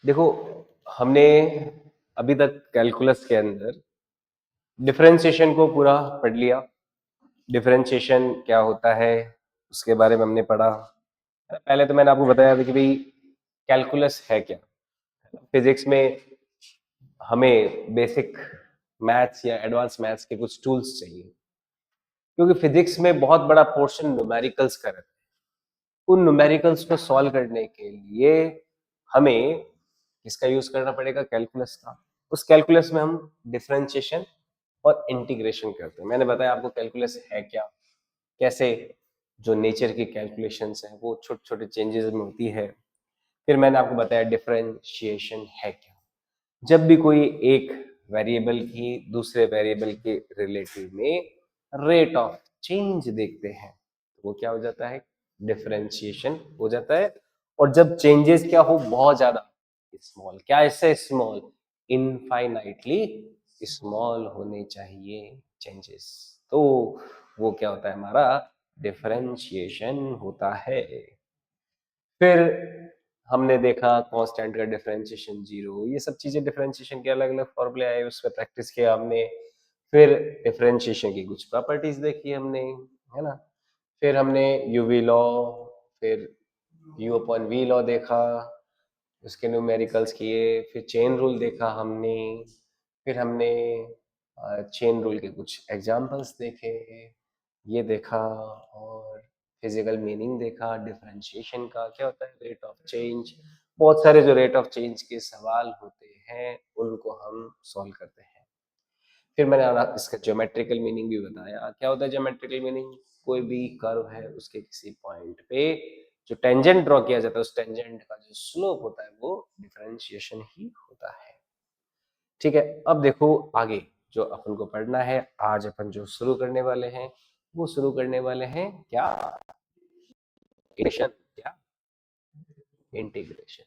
देखो, हमने अभी तक कैलकुलस के अंदर डिफरेंशिएशन को पूरा पढ़ लिया। डिफरेंशिएशन क्या होता है उसके बारे में हमने पढ़ा। पहले तो मैंने आपको बताया था कि भाई कैलकुलस है क्या। फिजिक्स में हमें बेसिक मैथ्स या एडवांस मैथ्स के कुछ टूल्स चाहिए, क्योंकि फिजिक्स में बहुत बड़ा पोर्शन न्यूमेरिकल्स का रहता है। उन न्यूमेरिकल्स को सॉल्व करने के लिए हमें किसका यूज करना पड़ेगा? कैलकुलस का। उस कैलकुलस में हम डिफरेंशिएशन और इंटीग्रेशन करते हैं। मैंने बताया आपको कैलकुलस है क्या, कैसे जो नेचर की कैलकुलेशंस है वो छोटे छोटे चेंजेस में होती है। फिर मैंने आपको बताया डिफरेंशिएशन है क्या। जब भी कोई एक वेरिएबल की दूसरे वेरिएबल के रिलेटिव में रेट ऑफ चेंज देखते हैं तो वो क्या हो जाता है? डिफरेंशिएशन हो जाता है। और जब चेंजेस क्या हो, बहुत ज्यादा स्मॉल, क्या इससे स्मॉल, इनफाइनाइटली स्मॉल होने चाहिए चेंजेस, तो वो क्या होता है? हमारा डिफरेंशिएशन होता है। फिर हमने देखा कांस्टेंट का डिफरेंशिएशन जीरो, ये सब चीजें डिफरेंशिएशन के अलग अलग फॉर्मूले आए, उस पर प्रैक्टिस किया हमने। फिर डिफरेंशिएशन की कुछ प्रॉपर्टीज देखी हमने, है ना। फिर हमने यूवी लॉ, फिर यू अपॉन वी लॉ देखा, उसके न्यूमेरिकल्स किए। फिर चेन रूल देखा हमने। फिर हमने चेन रूल के कुछ एग्जांपल्स देखे, ये देखा। और फिजिकल मीनिंग देखा डिफरेंशिएशन का, क्या होता है रेट ऑफ चेंज। बहुत सारे जो रेट ऑफ चेंज के सवाल होते हैं उनको हम सॉल्व करते हैं। फिर मैंने इसका ज्योमेट्रिकल मीनिंग भी बताया। क्या होता है ज्योमेट्रिकल मीनिंग? कोई भी कर्व है उसके किसी पॉइंट पे जो टेंजेंट ड्रॉ किया जाता है, उस टेंजेंट का जो स्लोप होता है वो डिफरेंशिएशन ही होता है। ठीक है, अब देखो आगे जो अपन को पढ़ना है। आज अपन जो शुरू करने वाले हैं वो शुरू करने वाले हैं क्या? इंटीग्रेशन। क्या? इंटीग्रेशन।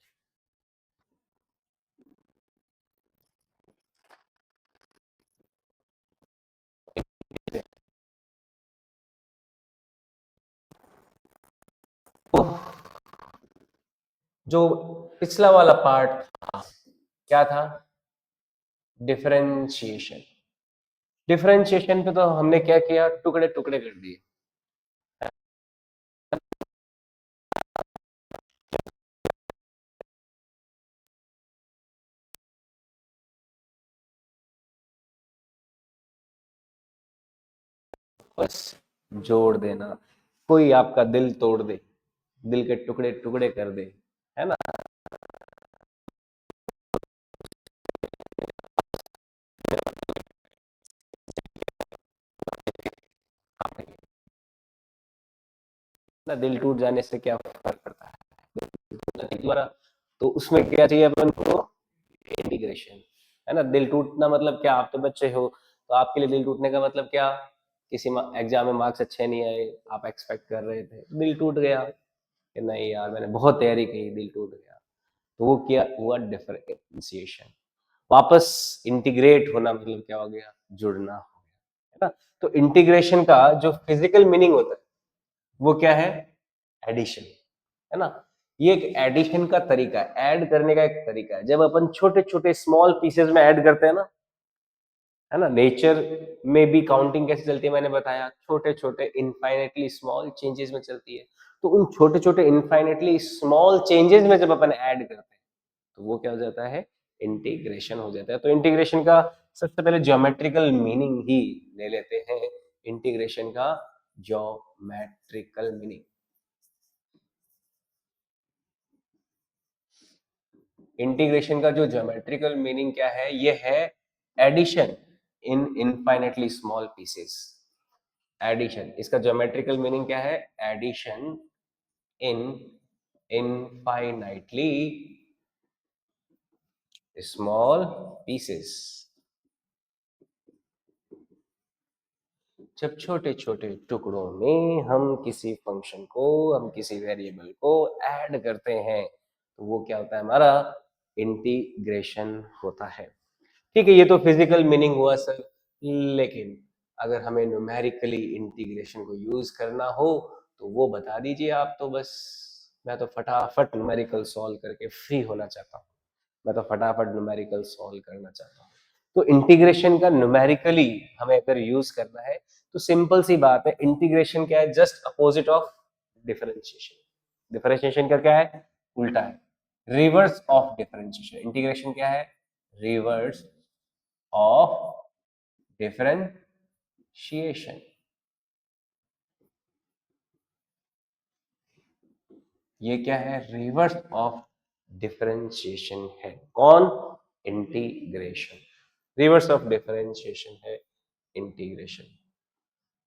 तो जो पिछला वाला पार्ट था क्या था? डिफरेंशिएशन। डिफरेंशिएशन पे तो हमने क्या किया? टुकड़े टुकड़े कर दिए। बस जोड़ देना। कोई आपका दिल तोड़ दे, दिल के टुकड़े टुकड़े कर दे, है ना। ना दिल टूट जाने से क्या फर्क पड़ता है तुम्हारा? तो उसमें क्या चाहिए अपन को? इंटीग्रेशन, है ना। दिल टूटना मतलब क्या? आप तो बच्चे हो, तो आपके लिए दिल टूटने का मतलब क्या? किसी एग्जाम में मार्क्स अच्छे नहीं आए, आप एक्सपेक्ट कर रहे थे, दिल टूट गया कि नहीं यार मैंने बहुत तैयारी की, दिल टूट गया। तो वो क्या हुआ? डिफरेंशिएशन। वापस इंटीग्रेट होना मतलब क्या हो गया? जुड़ना हो गया, है ना। तो इंटीग्रेशन का जो फिजिकल मीनिंग होता है वो क्या है? एडिशन, है ना। ये एक एडिशन का तरीका है, ऐड करने का एक तरीका है। जब अपन छोटे छोटे स्मॉल पीसेस में ऐड करते हैं ना, है ना। नेचर में भी काउंटिंग कैसे चलती है मैंने बताया, छोटे छोटे इनफाइनेटली स्मॉल चेंजेस में चलती है। तो उन छोटे छोटे इनफाइनेटली स्मॉल चेंजेस में जब अपन ऐड करते हैं तो वो क्या हो जाता है? इंटीग्रेशन हो जाता है। तो इंटीग्रेशन का सबसे पहले ज्योमेट्रिकल मीनिंग ही ले लेते हैं। इंटीग्रेशन का ज्योमेट्रिकल मीनिंग, इंटीग्रेशन का जो ज्योमेट्रिकल मीनिंग क्या है? ये है addition in infinitely small pieces. Addition, इसका ज्योमेट्रिकल मीनिंग क्या है? Addition in infinitely small pieces. जब छोटे छोटे टुकड़ों में हम किसी फंक्शन को, हम किसी वेरिएबल को ऐड करते हैं तो वो क्या होता है? हमारा इंटीग्रेशन होता है। ठीक है, ये तो फिजिकल मीनिंग हुआ सर। लेकिन अगर हमें न्यूमेरिकली इंटीग्रेशन को यूज करना हो तो वो बता दीजिए आप तो बस। मैं तो फटाफट न्यूमेरिकल सॉल्व करके फ्री होना चाहता हूँ। मैं तो फटाफट न्यूमेरिकल सॉल्व करना चाहता हूँ। तो इंटीग्रेशन का न्यूमेरिकली हमें अगर यूज करना है तो सिंपल सी बात है, इंटीग्रेशन क्या है, just opposite of differentiation. Differentiation का क्या है, उल्टा है, रिवर्स ऑफ डिफरेंशिएशन। इंटीग्रेशन क्या है, रिवर्स ऑफ डिफरेंशिएशन। ये क्या है, रिवर्स ऑफ डिफरेंशिएशन है। कौन, इंटीग्रेशन। रिवर्स ऑफ डिफरेंशिएशन है इंटीग्रेशन।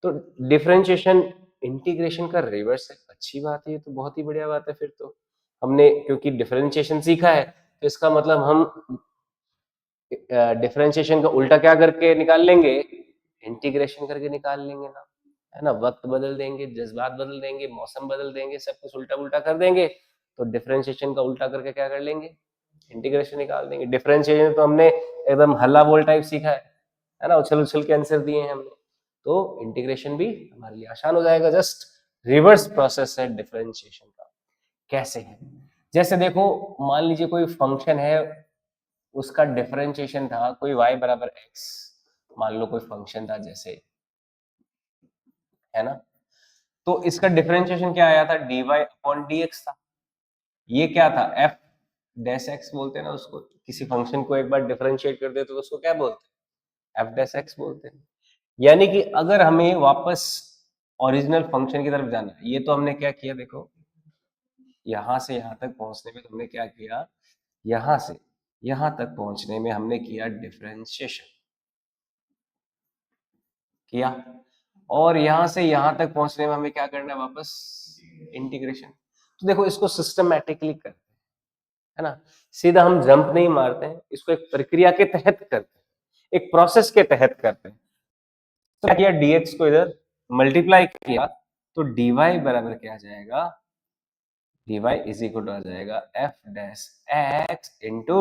तो डिफरेंशिएशन इंटीग्रेशन का रिवर्स है, अच्छी बात है, ये तो बहुत ही बढ़िया बात है। फिर तो हमने क्योंकि डिफरेंशिएशन सीखा है तो इसका मतलब हम डिफरेंशिएशन का उल्टा क्या करके निकाल लेंगे, इंटीग्रेशन करके निकाल लेंगे ना, है ना। वक्त बदल देंगे, जज्बात बदल देंगे, मौसम बदल देंगे, सब कुछ उल्टा उल्टा कर देंगे, तो डिफरेंशिएशन का उल्टा करके क्या कर लेंगे, इंटीग्रेशन निकाल देंगे। डिफरेंशिएशन तो हमने एकदम हल्ला बोल टाइप सीखा है ना, उछल उछल के आंसर दिए हैं हमने। तो इंटीग्रेशन भी हमारे लिए आसान हो जाएगा, जस्ट रिवर्स प्रोसेस है डिफरेंशिएशन का। कैसे है, जैसे देखो मान लीजिए कोई फंक्शन है, उसका डिफरेंशिएशन था कोई y बराबर x, मान लो कोई फंक्शन था जैसे, है ना। तो इसका डिफरेंशिएशन क्या आया था, dy अपॉन dx था। ये क्या था, f डैश x बोलते हैं ना उसको, किसी फंक्शन को एक बार डिफरेंशिएट कर दे तो उसको क्या बोलते हैं, f डैश x बोलते हैं। यानी कि अगर हमें वापस ओरिजिनल फंक्शन की तरफ जाना है, ये तो हमने क्या किया, देखो यहां से यहां तक पहुंचने में हमने क्या किया, यहां से यहां तक पहुंचने में हमने किया डिफरेंशिएशन किया, और यहां से यहां तक पहुंचने में हमें क्या करना है, वापस इंटीग्रेशन। तो देखो इसको सिस्टमैटिकली करते हैं, है ना, सीधा हम जंप नहीं मारते हैं, इसको एक प्रक्रिया के तहत करते हैं, एक प्रोसेस के तहत करते हैं। तो क्या किया, dx को इधर मल्टीप्लाई किया, तो dy बराबर क्या आ जाएगा, dy इज इक्वल टू आ जाएगा f dash x into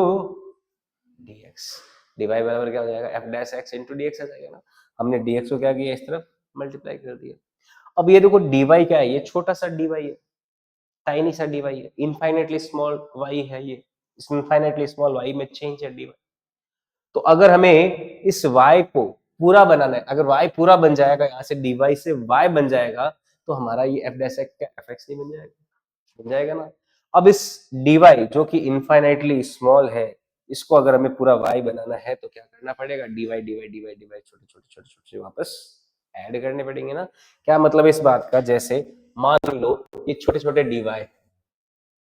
dx। dy बराबर क्या हो जाएगा, f dash x into dx आ जाएगा ना। हमने dx को क्या किया, इस तरफ मल्टीप्लाई कर दिया। अब ये देखो dy क्या है, ये छोटा सा dy है, टाइनी सा dy है, इनफाइनेटली स्मॉल y है, ये इनफाइनेटली स्मॉल y में चेंज है dy। तो अगर हमें इस y को पूरा बनाना है, अगर y पूरा बन जाएगा, यहाँ से dy से y बन जाएगा, तो हमारा ये f डैश x का fx नहीं बन जाएगा, बन जाएगा ना। अब इस dy जो कि इनफाइनाइटली स्मॉल है, इसको अगर हमें पूरा y बनाना है तो क्या करना पड़ेगा, dy dy dy dy छोटे छोटे छोटे छोटे छोटे वापस ऐड करने पड़ेंगे ना। क्या मतलब इस बात का, जैसे मान लो ये छोटे छोटे dy है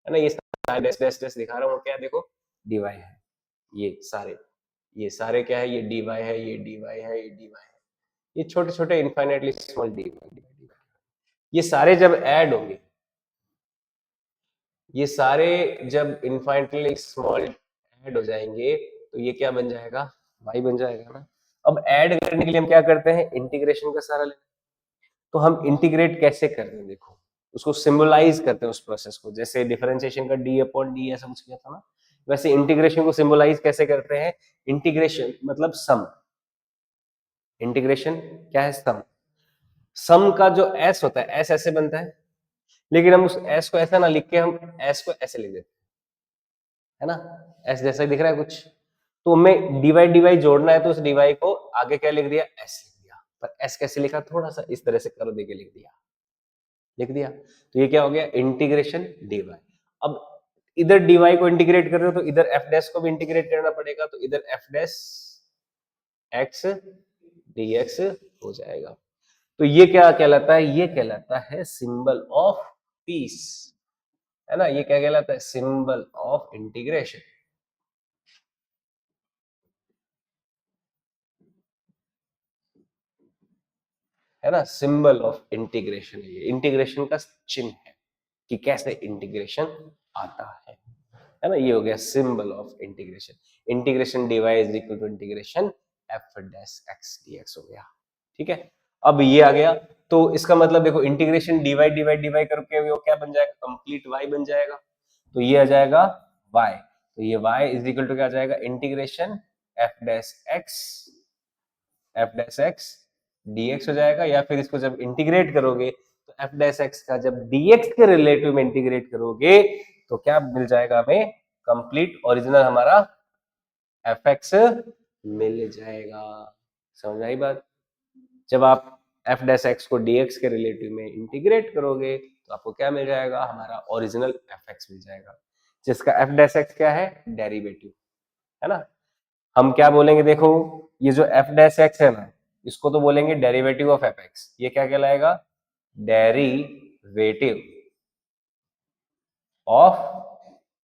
ना, ये डैश डैश डैश दिखा रहा हूँ, क्या देखो dy है, ये सारे क्या है, ये dy है, ये dy है, ये dy है, ये छोटे छोटे इनफाइनाइटली स्मॉल dy, ये सारे जब ऐड होंगे, ये सारे जब इनफाइनाइटली स्मॉल ऐड हो जाएंगे, तो ये क्या बन जाएगा, y बन जाएगा ना। अब ऐड करने के लिए हम क्या करते हैं, इंटीग्रेशन का सहारा लेते हैं। तो हम इंटीग्रेट कैसे करते हैं, देखो उसको सिंबलाइज करते हैं उस प्रोसेस को, जैसे डिफरेंशिएशन का d अपॉन डी ऐसा कुछ किया था ना, वैसे इंटीग्रेशन को सिंबलाइज कैसे करते हैं, इंटीग्रेशन मतलब सम। इंटीग्रेशन क्या है, सम। सम का जो s होता है, s ऐसे बनता है, लेकिन हम उस s को ऐसा ना लिख के हम s को ऐसे लिख देते है ना, s जैसा दिख रहा है कुछ, तो हमें डिवाइड डिवाइड जोड़ना है, तो उस डिवाइड को आगे क्या लिख दिया, s लिख दिया। पर s कैसे लिखा, थोड़ा सा इस तरह से करो दे के लिख दिया। तो ये क्या हो गया, इंटीग्रेशन dy। अब इधर dy को इंटीग्रेट कर रहे हो तो इधर f डैश को भी इंटीग्रेट करना पड़ेगा, तो इधर f डैश x dx हो जाएगा। तो ये क्या कहलाता है, ये कहलाता है सिंबल ऑफ पीस, है ना। ये क्या कहलाता है, सिंबल ऑफ इंटीग्रेशन, है ना। सिंबल ऑफ इंटीग्रेशन है ये, इंटीग्रेशन का चिन्ह है कि कैसे इंटीग्रेशन आता है ना। ये हो गया symbol of integration. Integration dy is equal to integration f dash x dx हो गया, ठीक है। अब ये आ गया, तो इसका मतलब देखो इंटीग्रेशन dy करके वो क्या बन जाएगा, कंप्लीट y बन जाएगा। तो ये आ जाएगा y, तो ये y इज इक्वल टू क्या आ जाएगा, integration f dash x dx हो जाएगा, या फिर इसको जब इंटीग्रेट करोगे तो f डैश x का जब dx के रिलेटिव में इंटीग्रेट करोगे तो क्या मिल जाएगा हमें, कंप्लीट ओरिजिनल हमारा एफ एक्स मिल जाएगा। समझ आई बात? जब आप एफ डैश एक्स को dx के रिलेटिव में इंटीग्रेट करोगे तो आपको क्या मिल जाएगा? हमारा ओरिजिनल एफ एक्स मिल जाएगा, जिसका एफ डैश एक्स क्या है? डेरिवेटिव, है ना। हम क्या बोलेंगे? देखो, ये जो एफ डैश एक्स है ना, इसको तो बोलेंगे डेरिवेटिव ऑफ एफ एक्स। ये क्या कहलाएगा? Derivative of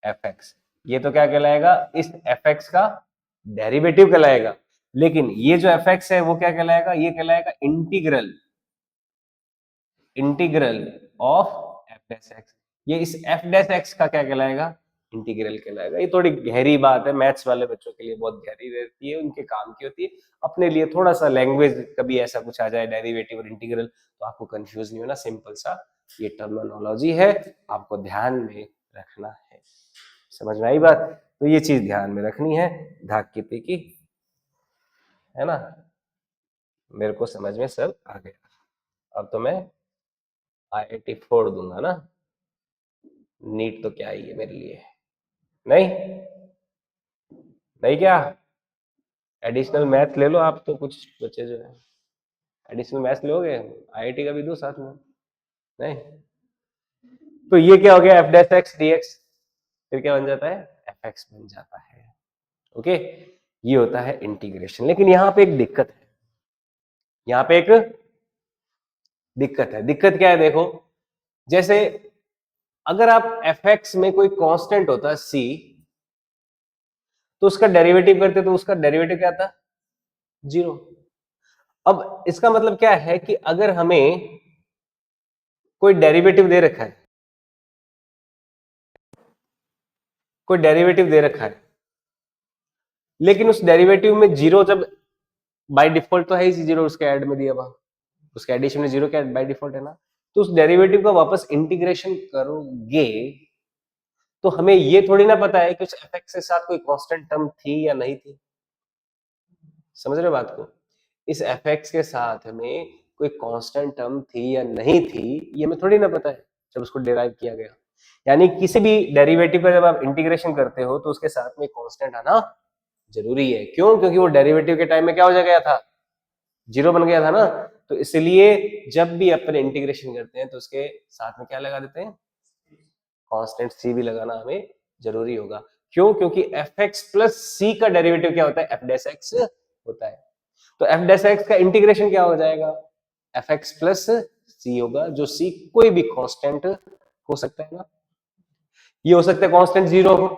F x. ये तो क्या कहलाएगा? इस एफ एक्स का डेरिवेटिव कहलाएगा। लेकिन ये जो एफ एक्स है वो क्या कहलाएगा? ये कहलाएगा integral, integral of F dash x. ये इस एफ डैश एक्स का क्या कहलाएगा? इंटीग्रल कहलाएगा। ये थोड़ी गहरी बात है, मैथ्स वाले बच्चों के लिए बहुत गहरी रहती है, उनके काम की होती है। अपने लिए थोड़ा सा लैंग्वेज कभी ऐसा कुछ आ जाए डेरिवेटिव और इंटीग्रल, तो आपको कंफ्यूज नहीं होना, सिंपल सा ये टर्मिनोलॉजी है, आपको ध्यान में रखना है। समझ में आई बात? तो ये चीज ध्यान में रखनी है, धाकती की, है ना। मेरे को समझ में सब आ गया। अब तो मैं IIT फोड़ दूंगा ना, नीट तो क्या ही है मेरे लिए। नहीं नहीं, क्या एडिशनल मैथ ले लो आप, तो कुछ बच्चे जो है एडिशनल मैथ लोगे, IIT का भी दो साथ में। नहीं, तो ये क्या हो गया? F dash x D x, फिर क्या बन जाता है? एफ एक्स बन जाता है। ओके, ये होता है इंटीग्रेशन। लेकिन यहाँ पे एक दिक्कत है, यहाँ पे एक दिक्कत है। दिक्कत क्या है? देखो, जैसे अगर आप एफ एक्स में कोई कांस्टेंट होता है सी, तो उसका डेरिवेटिव करते तो उसका डेरिवेटिव क्या था? 0। अब इसका मतलब क्या है कि अगर हमें कोई डेरिवेटिव दे रखा है, कोई डेरिवेटिव दे रखा है, लेकिन उस डेरिवेटिव में 0 जब बाय डिफॉल्ट तो है ही 0, उसके ऐड में दिया हुआ, उसके एडिशन में 0 क्या बाय डिफॉल्ट है ना, तो उस डेरिवेटिव का वापस इंटीग्रेशन करोगे तो हमें ये थोड़ी ना पता है कि उस एफ एक्स के साथ कोई कांस्टेंट टर्म थी या नहीं थी। समझ रहे हो बात को? इस एफ एक्स के साथ हमें कोई कांस्टेंट टर्म थी या नहीं थी, ये हमें थोड़ी ना पता है जब उसको डिराइव किया गया। यानी किसी भी डेरिवेटिव का जब आप इंटीग्रेशन करते हो तो उसके साथ में कांस्टेंट आना जरूरी है। क्यों? क्योंकि वो डेरिवेटिव के टाइम में क्या हो गया था? 0 बन गया था ना। तो इसलिए जब भी अपन इंटीग्रेशन करते हैं तो उसके साथ में क्या लगा देते हैं? कांस्टेंट सी भी लगाना हमें जरूरी होगा। क्यों? क्योंकि एफ एक्स प्लस सी का डेरिवेटिव क्या होता है? एफ डैश एक्स होता है। तो एफ डैश एक्स का इंटीग्रेशन क्या हो जाएगा? एफ एक्स प्लस सी होगा, जो सी कोई भी कांस्टेंट हो सकता है ना। ये हो सकता है कांस्टेंट 0 हो,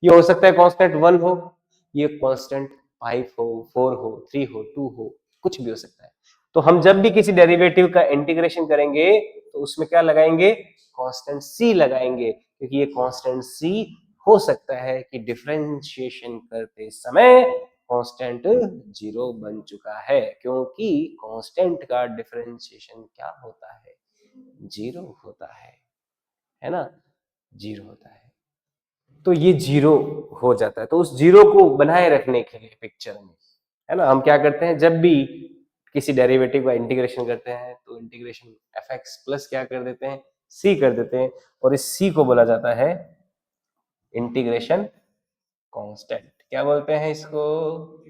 ये हो सकता है कांस्टेंट 1 हो, ये कांस्टेंट 5 हो, 4 हो, 3 हो, 2 हो, कुछ भी हो सकता है। तो हम जब भी किसी डेरिवेटिव का इंटीग्रेशन करेंगे तो उसमें क्या लगाएंगे? कांस्टेंट सी लगाएंगे, क्योंकि ये कांस्टेंट सी हो सकता है कि डिफरेंशिएशन करते समय कांस्टेंट 0 बन चुका है, क्योंकि कांस्टेंट का डिफरेंशिएशन क्या होता है? 0 होता है ना, 0 होता है। तो ये 0 हो जाता है। तो उस 0 को बनाए रखने के लिए पिक्चर में, है ना, हम क्या करते हैं? जब भी किसी डेरिवेटिव का इंटीग्रेशन करते हैं तो इंटीग्रेशन एफ एक्स प्लस क्या कर देते हैं? सी कर देते हैं, और इस सी को बोला जाता है इंटीग्रेशन कांस्टेंट। क्या बोलते हैं इसको?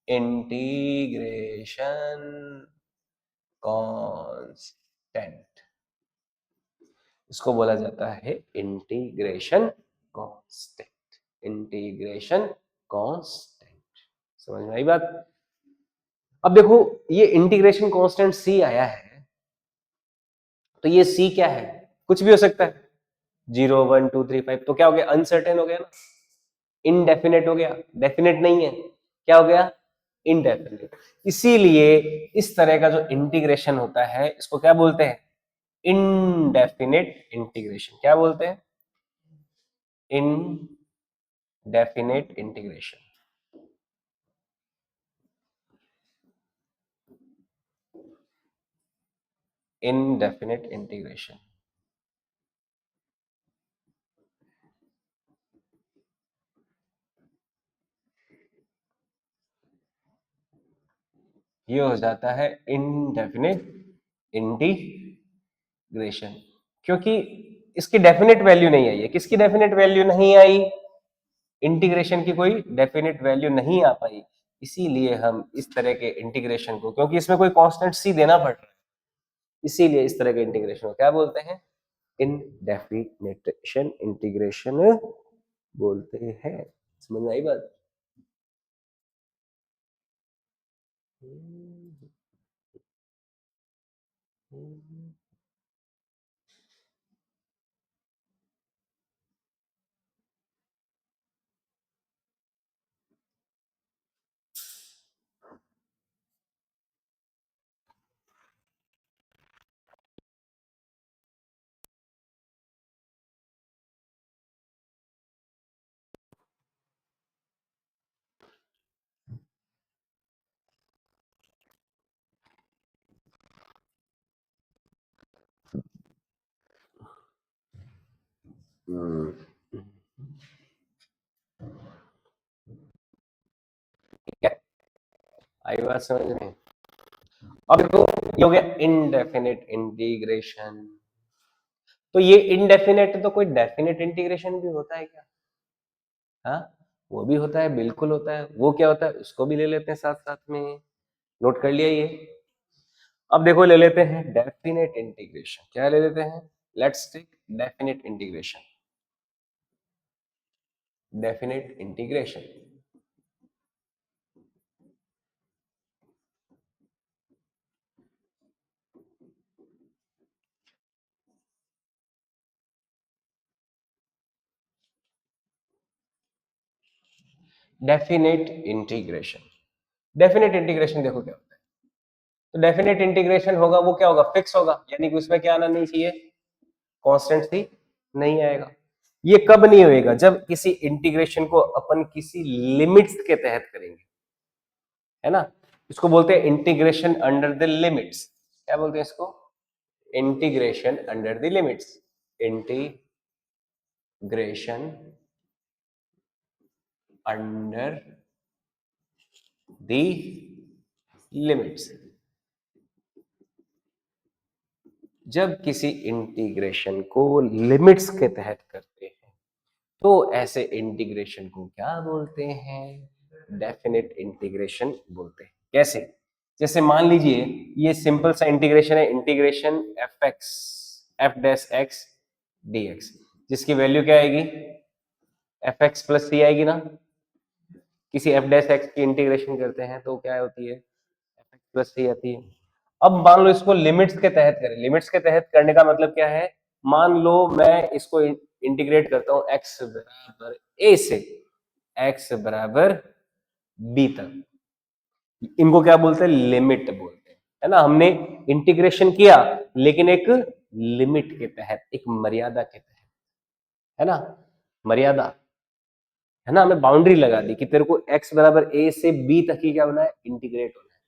Integration constant. इसको बोला जाता है इंटीग्रेशन कांस्टेंट। Integration constant. समझ में आई बात? अब देखो, ये इंटीग्रेशन कांस्टेंट सी आया है, तो ये सी क्या है? कुछ भी हो सकता है, 0 1 2 3 5। तो क्या हो गया? अनसर्टेन हो गया ना, इनडेफिनेट हो गया, डेफिनेट नहीं है। क्या हो गया? इनडेफिनेट। इसीलिए इस तरह का जो इंटीग्रेशन होता है इसको क्या बोलते हैं? Indefinite integration. क्या बोलते हैं? Indefinite integration. Indefinite integration. ये हो जाता है इनडेफिनेट इंटीग्रेशन, क्योंकि इसकी डेफिनेट वैल्यू नहीं आई है। किसकी डेफिनेट वैल्यू नहीं आई? इंटीग्रेशन की कोई डेफिनेट वैल्यू नहीं आ पाई, इसीलिए हम इस तरह के इंटीग्रेशन को, क्योंकि इसमें कोई कांस्टेंट सी देना पड़ रहा है, इसीलिए इस तरह के इंटीग्रेशन को क्या बोलते हैं? इनडेफिनेशन इंटीग्रेशन बोलते हैं। समझ में आई बात? ठीक है, आई बात समझ में? अब देखो, ये हो गया इनडेफिनेट इंटीग्रेशन। तो ये इनडेफिनेट है, तो कोई डेफिनेट इंटीग्रेशन भी होता है क्या? हाँ, वो भी होता है, बिल्कुल होता है। वो क्या होता है उसको भी ले लेते हैं साथ साथ में। नोट कर लिया ये। अब देखो, ले लेते हैं डेफिनेट इंटीग्रेशन। क्या ले लेते हैं? Let's take definite integration. Definite integration, definite integration. Definite integration देखो क्या होता है। तो डेफिनेट इंटीग्रेशन होगा, वो क्या होगा? फिक्स होगा, यानी कि उसमें क्या आना नहीं चाहिए? कांस्टेंट ही नहीं आएगा। ये कब नहीं होएगा? जब किसी इंटीग्रेशन को अपन किसी लिमिट्स के तहत करेंगे, है ना? इसको बोलते हैं इंटीग्रेशन अंडर द लिमिट्स। क्या बोलते हैं इसको? Integration under the limits. Integration under the limits. जब किसी इंटीग्रेशन को लिमिट्स के तहत करते हैं तो ऐसे इंटीग्रेशन को क्या बोलते हैं? डेफिनेट इंटीग्रेशन बोलते हैं। कैसे? जैसे मान लीजिए ये सिंपल सा इंटीग्रेशन है, integration F x F dash x D x, जिसकी वैल्यू क्या आएगी? एफ एक्स प्लस सी आएगी ना। किसी एफ डैश एक्स की इंटीग्रेशन करते हैं तो क्या होती है? एफ एक्स प्लस सी आती है। अब मान लो इसको लिमिट्स के तहत करें। लिमिट्स के तहत करने का मतलब क्या है? मान लो मैं इसको इंटीग्रेट करता हूं x बराबर a से x बराबर b तक। इनको क्या बोलते हैं? लिमिट बोलते हैं, है ना? हमने इंटीग्रेशन किया लेकिन एक लिमिट के तहत, एक मर्यादा के तहत, है ना? मर्यादा, है ना? हमें बाउंड्री लगा दी कि तेरे को x बराबर a से b तक ही क्या होना है? इंटीग्रेट होना है।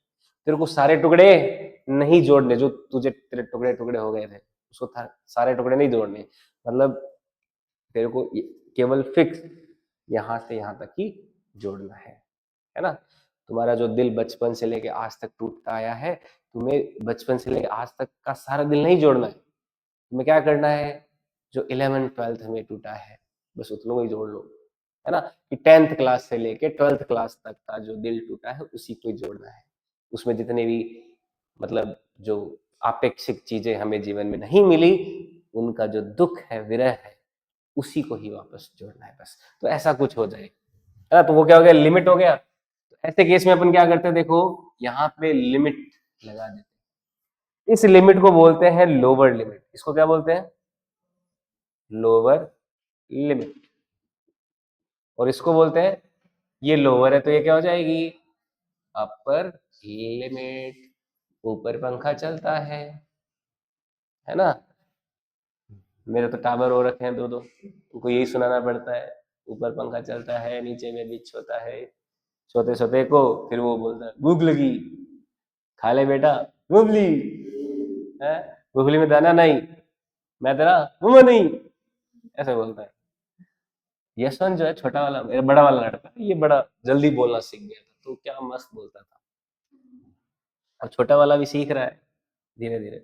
तेरे को सारे टुकड़े नहीं जोड़ने, जो तुझे तेरे टुकड़े टुकड़े हो गए थे उसको सारे टुकड़े नहीं जोड़ने। मतलब तेरे को केवल फिक्स यहां से यहां तक ही जोड़ना है ना? तुम्हारा जो दिल बचपन से लेके आज तक टूटता आया है, तुम्हें बचपन से लेके आज तक का सारा दिल नहीं जोड़ना है। तुम्हें क्या करना है? जो 11th-12th में टूटा है बस उतना ही जोड़ लो, है ना? कि 10th क्लास से लेके 12th क्लास तक का जो दिल टूटा है उसी को ही जोड़ना है। उसमें जितने भी मतलब जो आपेक्षिक चीजें हमें जीवन में नहीं मिली, उनका जो दुख है, विरह है, उसी को ही वापस जोड़ना है बस। तो ऐसा कुछ हो जाए, है ना? तो वो क्या हो गया? लिमिट हो गया। तो ऐसे केस में अपन क्या करते हैं? देखो यहाँ पे लिमिट लगा देते हैं। इस लिमिट को बोलते हैं लोअर लिमिट। इसको क्या बोलते हैं? Lower limit. और इसको बोलते हैं, ये लोअर है तो ये क्या हो जाएगी? Upper limit. ऊपर पंखा चलता है ना? मेरे तो टावर हो रखे हैं दो दो, उनको यही सुनाना पड़ता है। ऊपर पंखा चलता है, नीचे में बिछ होता है, सोते सोते को फिर वो बोलता है भूख लगी, खा ले बेटा मूंगफली है, मूंगफली में दाना नहीं, मैं तेरा मुंह नहीं, ऐसे बोलता है। यशवंत जो है छोटा वाला, मेरा बड़ा वाला लड़का, ये बड़ा जल्दी बोलना सीख गया था, तो क्या मस्त बोलता था। और छोटा वाला भी सीख रहा है धीरे धीरे।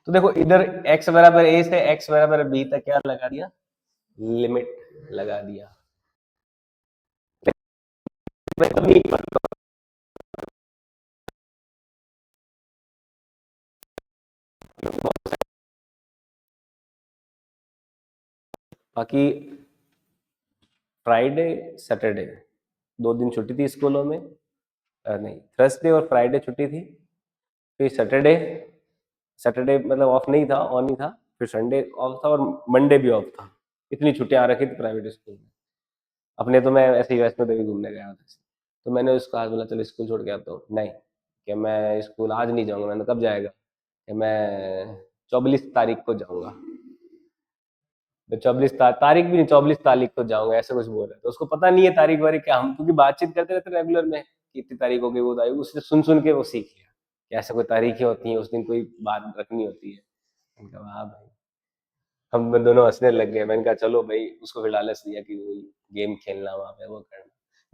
तो देखो इधर x बराबर a से x बराबर b तक क्या लगा दिया, लिमिट लगा दिया। बाकी फ्राइडे सैटरडे 2 दिन छुट्टी थी स्कूलों में, नहीं थर्सडे और फ्राइडे छुट्टी थी, फिर सैटरडे, सैटरडे मतलब ऑफ नहीं था, ऑन ही था, फिर संडे ऑफ था और मंडे भी ऑफ था। इतनी छुट्टियां आ रखी थी प्राइवेट स्कूल में। अपने तो मैं ऐसे ही वैष्णो देवी घूमने गया था, तो मैंने उसको आज बोला चलो स्कूल छोड़ के आता हूँ, नहीं कि मैं स्कूल आज नहीं जाऊंगा। मैंने कब जाएगा, कि मैं 24 तारीख को जाऊंगा। मैं 24 तारीख भी नहीं, 24 तारीख को जाऊंगा, ऐसे कुछ बोल रहे। तो उसको पता नहीं है तारीख वारीख क्या, हम क्योंकि बातचीत करते रहते रेगुलर में कि इतनी तारीख हो गई वो तारीख, उससे सुन सुन के वो सीख लिया कि ऐसे कोई तारीखें होती हैं, उस दिन कोई बात रखनी होती है। मैंने कहा हाँ भाई, हम दोनों हंसने लग गए। मैंने कहा चलो भाई, उसको फिर लालच दिया कि वो गेम खेलना वहां पे वो करना,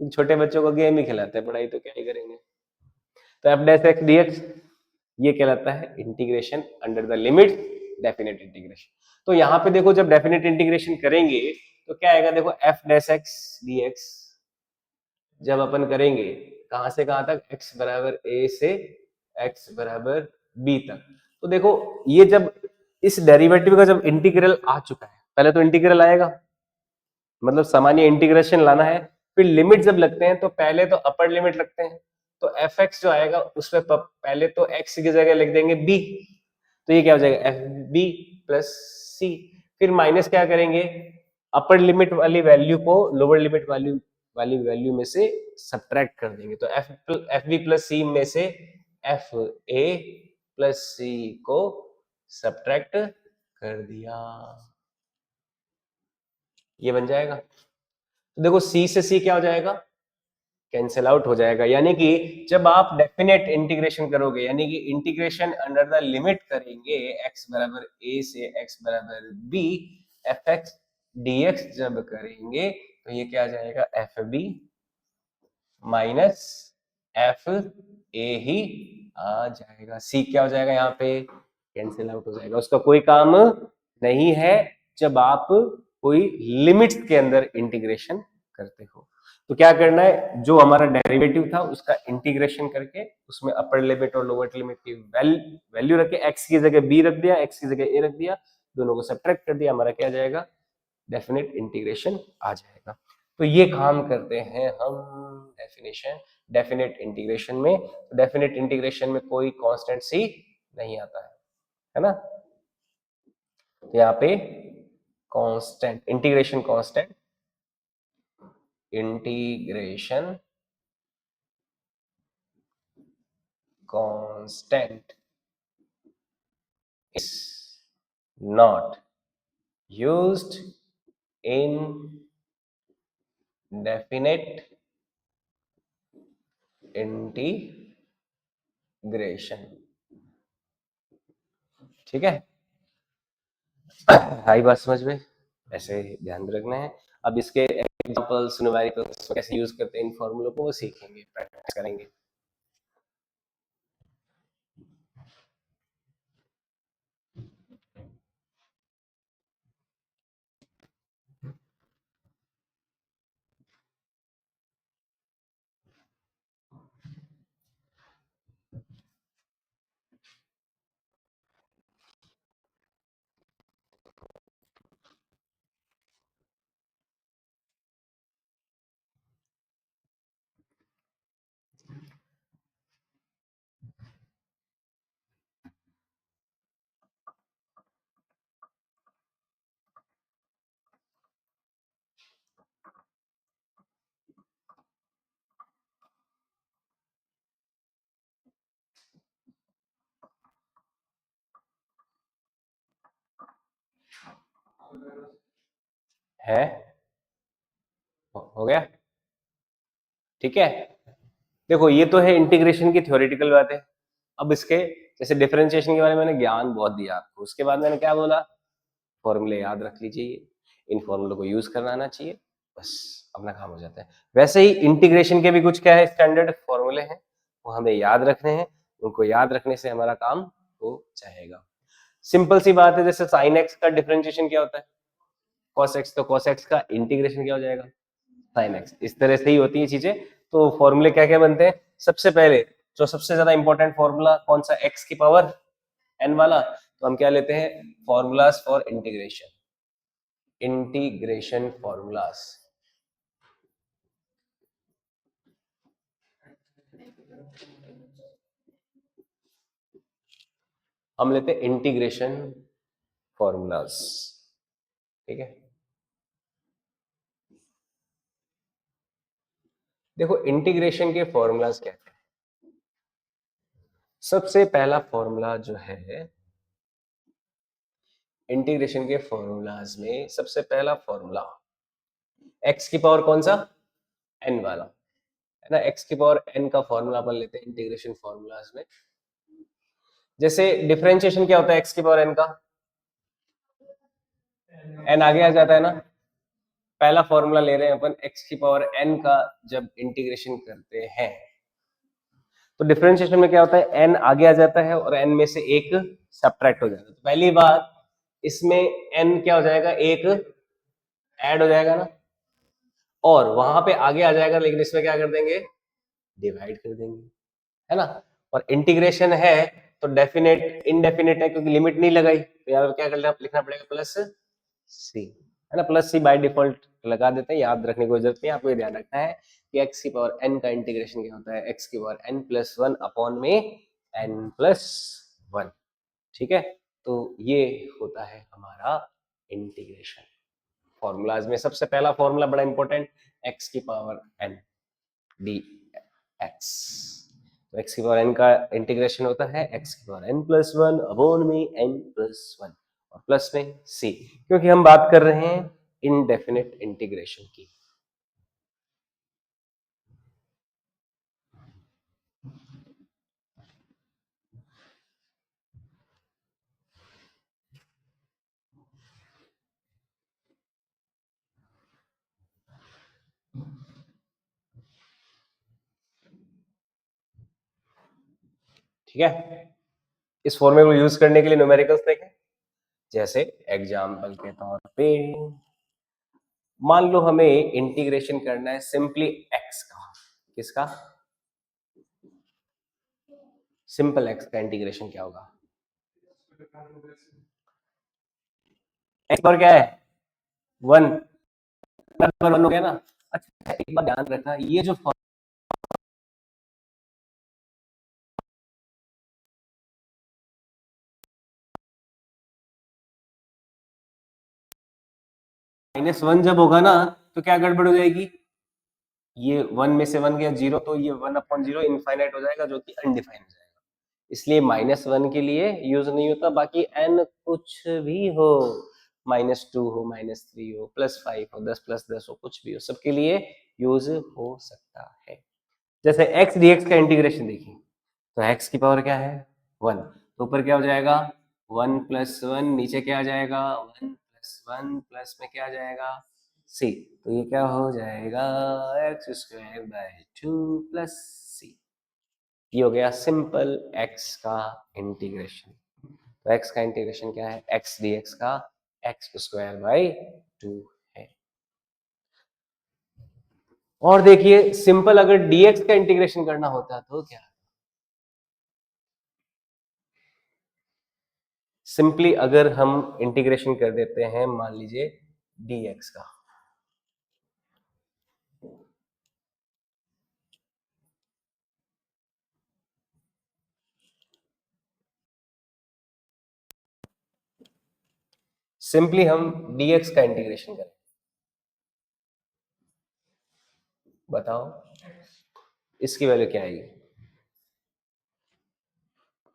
क्योंकि छोटे बच्चों को गेम ही खिलाते हैं, पढ़ाई तो क्या ही करेंगे। तो F dash x D x ये कहलाता है integration under the limit definite integration. तो यहाँ पे देखो जब डेफिनेट इंटीग्रेशन करेंगे तो क्या आएगा, देखो F dash x D X जब अपन करेंगे कहां से कहां तक, x बराबर a से x बराबर b तक। तो देखो ये जब इस डेरिवेटिव का जब इंटीग्रल आ चुका है, पहले तो इंटीग्रल आएगा, मतलब सामान्य इंटीग्रेशन लाना है, फिर लिमिट जब लगते हैं तो पहले तो अपर लिमिट लगते हैं। तो एफ एक्स जो आएगा उसमें पहले तो x की जगह लिख देंगे b, तो ये क्या हो जाएगा एफ बी प्लस सी। फिर माइनस क्या करेंगे, अपर लिमिट वाली वैल्यू को लोअर लिमिट वाली वैल्यू में से सब्ट्रैक्ट कर देंगे। तो एफ बी प्लस सी में से एफ ए प्लस सी को सब्ट्रैक्ट कर दिया, ये बन जाएगा। तो देखो सी से सी क्या हो जाएगा, कैंसिल आउट हो जाएगा। यानी कि जब आप डेफिनेट इंटीग्रेशन करोगे, यानी कि इंटीग्रेशन अंडर द लिमिट करेंगे x बराबर a से x बराबर b, F X D X जब करेंगे तो ये क्या आ जाएगा, F B minus F A ही आ जाएगा। सी क्या हो जाएगा, यहाँ पे कैंसिल आउट हो जाएगा, उसका कोई काम नहीं है जब आप कोई लिमिट्स के अंदर इंटीग्रेशन करते हो। तो क्या करना है, जो हमारा डेरिवेटिव था उसका इंटीग्रेशन करके उसमें अपर लिमिट और लोअर लिमिट की वैल्यू रख के एक्स की जगह बी रख दिया, एक्स की जगह ए रख दिया, दोनों को सब्ट्रैक्ट कर दिया, हमारा क्या जाएगा, डेफिनेट इंटीग्रेशन आ जाएगा। तो ये काम करते हैं हम डेफिनेशन डेफिनेट इंटीग्रेशन में। डेफिनेट इंटीग्रेशन में कोई कांस्टेंट सी नहीं आता है ना। तो यहाँ पे constant integration constant is not used in definite integration। ठीक है, आई बात समझ में, ऐसे ध्यान रखना है। अब इसके एग्जांपल्स न्यूमेरिकल्स कैसे यूज करते हैं इन फॉर्मूलों को वो सीखेंगे, प्रैक्टिस करेंगे। है, हो गया, ठीक है। देखो ये तो है इंटीग्रेशन की थ्योरेटिकल बात है। अब इसके जैसे डिफरेंशिएशन के बारे में मैंने ज्ञान बहुत दिया आपको, उसके बाद मैंने क्या बोला, फॉर्मूले याद रख लीजिए, इन फॉर्मूलों को यूज करना आना चाहिए, बस अपना काम हो जाता है। वैसे ही इंटीग्रेशन के भी कुछ क्या है, स्टैंडर्ड फॉर्मूले हैं, वो हमें याद रखने हैं, उनको याद रखने से हमारा काम हो जाएगा। सिंपल सी बात है, जैसे साइन एक्स का डिफरेंशिएशन क्या होता है cos x, तो cos x का इंटीग्रेशन क्या हो जाएगा sin x। इस तरह से ही होती है चीजें। तो फॉर्मूले क्या क्या बनते हैं, सबसे पहले जो सबसे ज्यादा इंपॉर्टेंट फॉर्मूला कौन सा, x की पावर n वाला, तो हम क्या लेते हैं, formulas for integration, integration formulas. हम लेते हैं इंटीग्रेशन फॉर्मूलाज, ठीक है। देखो इंटीग्रेशन के फॉर्मूलाज क्या है। सबसे पहला फॉर्मूला जो है इंटीग्रेशन के फॉर्मूलाज में, सबसे पहला फॉर्मूला x की पावर कौन सा, n वाला, है ना। x की पावर n का फॉर्मूला अपन लेते हैं इंटीग्रेशन फॉर्मूलाज में। जैसे डिफरेंशिएशन क्या होता है x की पावर n का, n आगे आ जाता है ना। पहला फॉर्मूला ले रहे हैं अपन x की पावर n का, जब इंटीग्रेशन करते हैं तो डिफरेंशिएशन में क्या होता है, n आगे आ जाता है और n में से एक सब्ट्रैक्ट हो जाता है। तो पहली बात इसमें n क्या हो जाएगा, एक ऐड हो जाएगा ना, और वहां पे आगे आ जाएगा, लेकिन इसमें क्या कर देंगे, डिवाइड कर देंगे, है ना। और इंटीग्रेशन है तो डेफिनेट इनडेफिनेट है, क्योंकि लिमिट नहीं लगाई, तो यहाँ पे क्या करना, लिखना पड़ेगा प्लस सी, है ना। प्लस सी बाय डिफॉल्ट लगा देते हैं, याद रखने की कोई जरूरत नहीं, आपको ये ध्यान रखना है कि एक्स की पावर एन का इंटीग्रेशन क्या होता है, एक्स की power n plus one upon में एन प्लस वन, ठीक है। तो ये होता है हमारा इंटीग्रेशन फॉर्मूलाज में। सबसे पहला फॉर्मूला बड़ा इंपॉर्टेंट, एक्स की पावर एन डी एक्स, तो एक्स की पावर एन का इंटीग्रेशन होता है एक्स की power n plus one upon में एन प्लस वन, और प्लस में सी, क्योंकि हम बात कर रहे हैं इनडेफिनेट इंटीग्रेशन की। ठीक है, इस फॉर्मूले को यूज करने के लिए न्यूमेरिकल्स देखें। जैसे एग्जाम्पल के तौर पे मान लो हमें इंटीग्रेशन करना है सिंपली एक्स का, किसका, सिंपल एक्स का इंटीग्रेशन क्या होगा, एक्स पर क्या है, वन, वन हो गया ना। अच्छा एक बात ध्यान रखना, ये जो माइनस वन जब होगा ना, तो क्या गड़बड़ हो जाएगी, ये वन में से वन गया जीरो, तो ये वन अपॉन जीरो इनफाइनाइट हो जाएगा, जो कि अनडिफाइंड हो जाएगा। इसलिए माइनस वन के लिए यूज नहीं होता, बाकी एन कुछ भी हो, माइनस टू हो, माइनस थ्री हो, प्लस फाइव हो, दस प्लस दस हो, कुछ भी हो, सबके लिए यूज हो सकता है। जैसे एक्स डी एक्स का इंटीग्रेशन देखिए, तो एक्स की पावर क्या है, वन, तो ऊपर क्या हो जाएगा, वन प्लस वन, नीचे क्या आ जाएगा, वन प्लस वन, प्लस में क्या आ जाएगा, सी, तो ये क्या हो जाएगा, X square by two plus C. ये हो गया सिंपल एक्स का इंटीग्रेशन। तो एक्स का इंटीग्रेशन क्या है, एक्स डी एक्स का एक्स स्क्वायर बाय टू है। और देखिए सिंपल अगर डीएक्स का इंटीग्रेशन करना होता तो क्या, सिंपली अगर हम इंटीग्रेशन कर देते हैं मान लीजिए डीएक्स का, सिंपली हम डीएक्स का इंटीग्रेशन करें, बताओ इसकी वैल्यू क्या आएगी।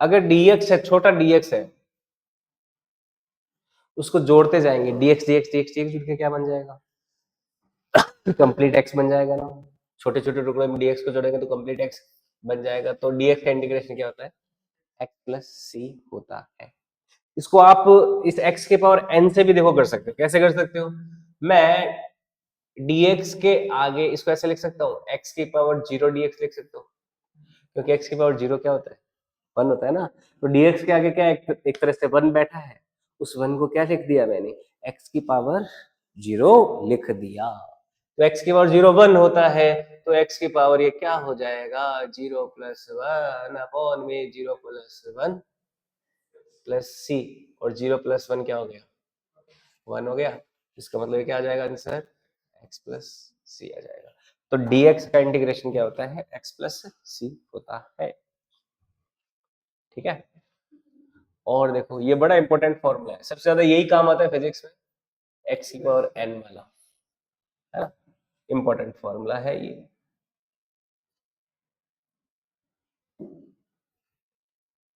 अगर डीएक्स है, छोटा डीएक्स है, उसको जोड़ते जाएंगे, डीएक्स डीएक्स डीएक्स डीएक्स जुड़ के क्या बन जाएगा, कंप्लीट एक्स बन जाएगा ना। छोटे छोटे टुकड़े में डीएक्स को जोड़ेंगे तो कंप्लीट एक्स बन जाएगा। तो डीएक्स का इंटीग्रेशन क्या होता है, एक्स प्लस सी होता है। इसको आप इस एक्स के पावर एन से भी देखो कर सकते हो, कैसे कर सकते हो, मैं डीएक्स के आगे इसको ऐसे लिख सकता हूँ, एक्स की पावर जीरो डीएक्स लिख सकता हूँ, क्योंकि एक्स की पावर जीरो क्या होता है, 1 होता है ना, तो dx के आगे क्या एक तरह से 1 बैठा है, उस 1 को क्या लिख दिया मैंने, x की पावर 0 लिख दिया। तो x की पावर 0 1 होता है, तो x की पावर ये क्या हो जाएगा, 0 प्लस 1 अपॉन में 0 प्लस 1 प्लस c, और 0 प्लस 1 क्या हो गया, 1 हो गया। इसका मतलब क्या आ जाएगा आंसर, x प्लस सी आ जाएगा। तो dx का इंटीग्रेशन क्या होता है, x प्लस सी होता है। ठीक है, और देखो ये बड़ा इंपॉर्टेंट फॉर्मूला है, सबसे ज्यादा यही काम आता है फिजिक्स में, x की पावर n वाला, है ना, इंपॉर्टेंट फॉर्मूला है ये।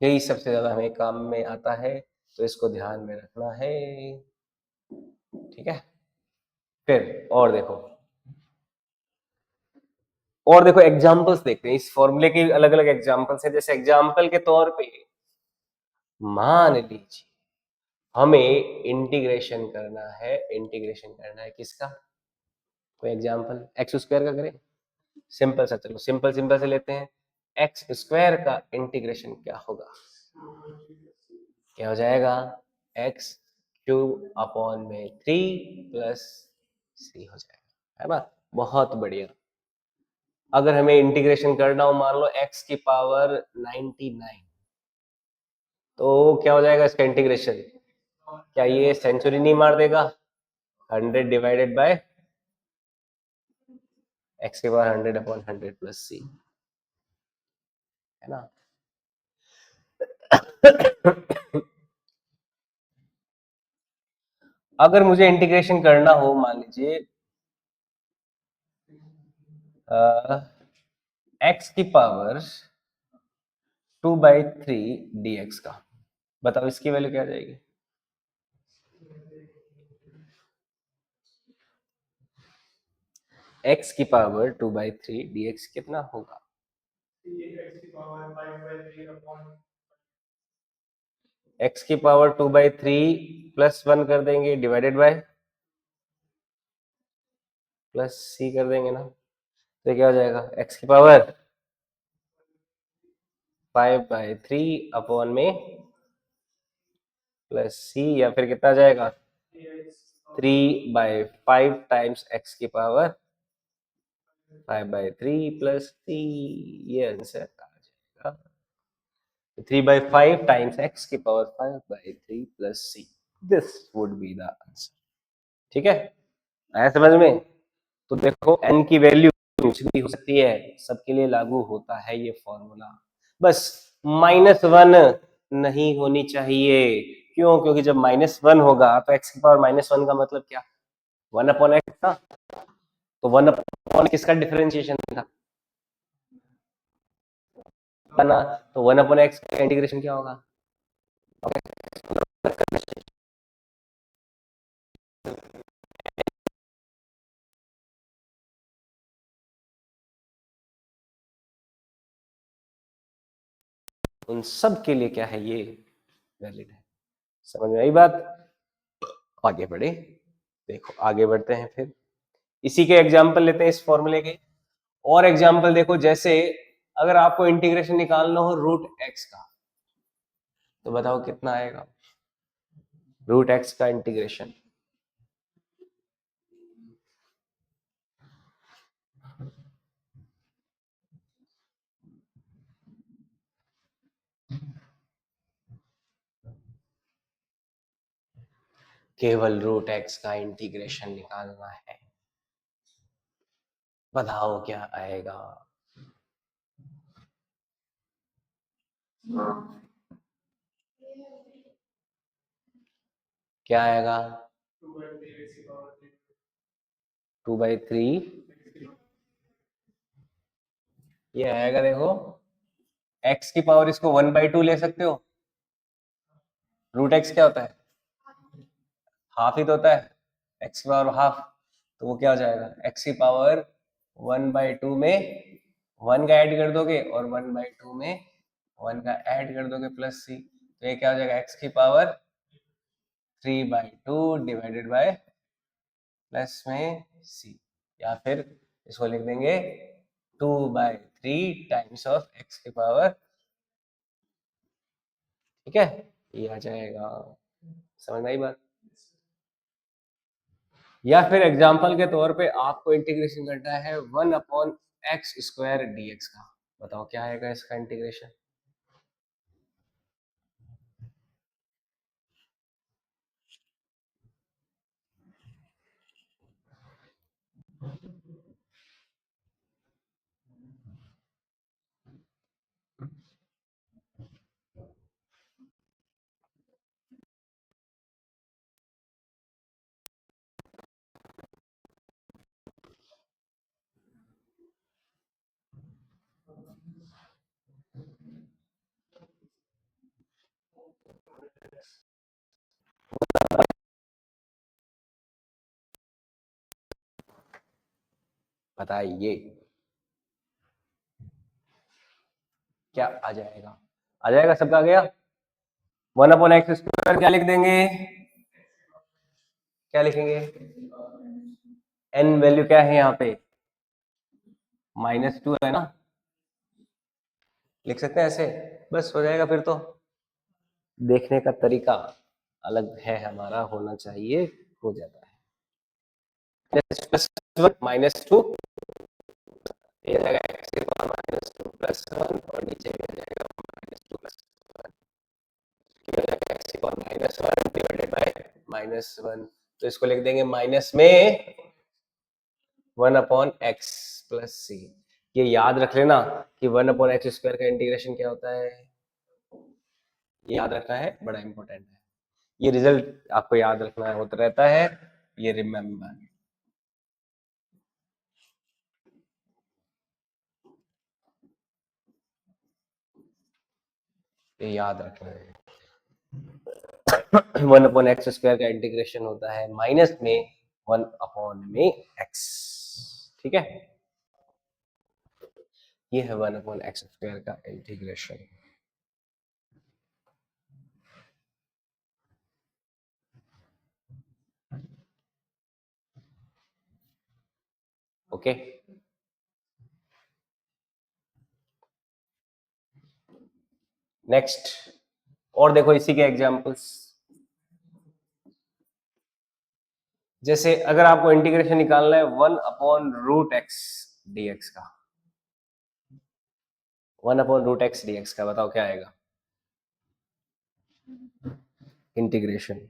यही सबसे ज्यादा हमें काम में आता है, तो इसको ध्यान में रखना है। ठीक है, फिर और देखो एग्जांपल्स देखते हैं, इस फॉर्मूले के अलग अलग एग्जांपल्स हैं। जैसे एग्जांपल के तौर पे मान लीजिए हमें इंटीग्रेशन करना है किसका, कोई एग्जांपल, एक्स स्क्वायर का करें, सिंपल सा, चलो सिंपल सिंपल से लेते हैं। एक्स स्क्वायर का इंटीग्रेशन क्या होगा, क्या हो जाएगा, एक्स क्यूब अपॉन में 3 प्लस सी हो जाएगा, है ना। बहुत बढ़िया। अगर हमें इंटीग्रेशन करना हो, मान लो एक्स की पावर 99, तो क्या हो जाएगा इसका इंटीग्रेशन, क्या ये सेंचुरी नहीं मार देगा, 100 डिवाइडेड बाय एक्स की पावर 100 अपॉन 100 प्लस सी, है ना। अगर मुझे इंटीग्रेशन करना हो, मान लीजिए एक्स की पावर 2/3 dx का, बताओ इसकी वैल्यू क्या आ जाएगी, x की पावर 2/3 dx कितना होगा, x की पावर 2/3 प्लस 1 कर देंगे डिवाइडेड बाय प्लस c कर देंगे ना, तो क्या हो जाएगा, x की पावर 5/3 अपॉन में प्लस c, या फिर कितना आ जाएगा 3/5 टाइम्स x की पावर 5/3 प्लस c, ये आंसर आ जाएगा 3/5 टाइम्स x की power 5/3 plus c, this would be the answer. ठीक है, आया समझ में। तो देखो n की वैल्यू कुछ भी हो सकती है, सबके लिए लागू होता है ये फॉर्मूला, बस -1 नहीं होनी चाहिए। क्यों, क्योंकि जब -1 होगा तो x की पावर -1 का मतलब क्या, 1/x था, तो 1/, किसका डिफरेंशिएशन था ना, तो 1/x का इंटीग्रेशन क्या होगा, उन सब के लिए क्या है, ये वैलिड है। समझ में आई बात, आगे बढ़े, देखो आगे बढ़ते हैं, फिर इसी के एग्जाम्पल लेते हैं इस फॉर्मूले के। और एग्जाम्पल देखो, जैसे अगर आपको इंटीग्रेशन निकालना हो रूट एक्स का, तो बताओ कितना आएगा, रूट एक्स का इंटीग्रेशन, केवल रूट एक्स का इंटीग्रेशन निकालना है, बताओ क्या आएगा, क्या आएगा, 2/3, ये आएगा देखो, एक्स की पावर इसको 1/2 ले सकते हो, रूट एक्स क्या होता है, हाफ ही तो होता है, एक्स की पावर हाफ, तो वो क्या हो जाएगा, एक्स की पावर 1/2 में 1 का ऐड कर दोगे, और 1/2 में 1 का ऐड कर दोगे प्लस सी, तो ये क्या हो जाएगा, एक्स की पावर 3/2 डिवाइडेड बाय प्लस में सी, या फिर इसको लिख देंगे 2/3 टाइम्स ऑफ एक्स की पावर ठीक है, ये आ जाएगा। समझ में आई बात? या फिर एग्जाम्पल के तौर पे आपको इंटीग्रेशन करना है 1/x² dx का। बताओ क्या आएगा इसका इंटीग्रेशन? बताइए क्या आ जाएगा? आ जाएगा, सबका आ गया? 1/x², क्या लिख देंगे? क्या लिखेंगे? n वैल्यू क्या है यहाँ पे? -2 है ना? लिख सकते हैं ऐसे, बस हो जाएगा फिर तो। देखने का तरीका अलग है हमारा, होना चाहिए, हो जाता है। -2 ये रहेगा -2 + 1 और नीचे भी आ जाएगा -2 + 1, ये हो जाएगा -1 डिवाइडेड बाय -1। तो इसको लिख देंगे माइनस में 1/x+c। ये याद रख लेना कि 1/x² का इंटीग्रेशन क्या होता है, ये याद रखना है, बड़ा इंपॉर्टेंट है। ये रिजल्ट आपको याद रखना होता रहता है, ये रिमेम्बर, ये याद रखना है। 1/x² का इंटीग्रेशन होता है माइनस में 1/x। ठीक है, ये है 1/x² का इंटीग्रेशन। ओके, नेक्स्ट, और देखो इसी के एग्जांपल्स। जैसे अगर आपको इंटीग्रेशन निकालना है 1/√x dx का, 1/√x dx का, बताओ क्या आएगा इंटीग्रेशन?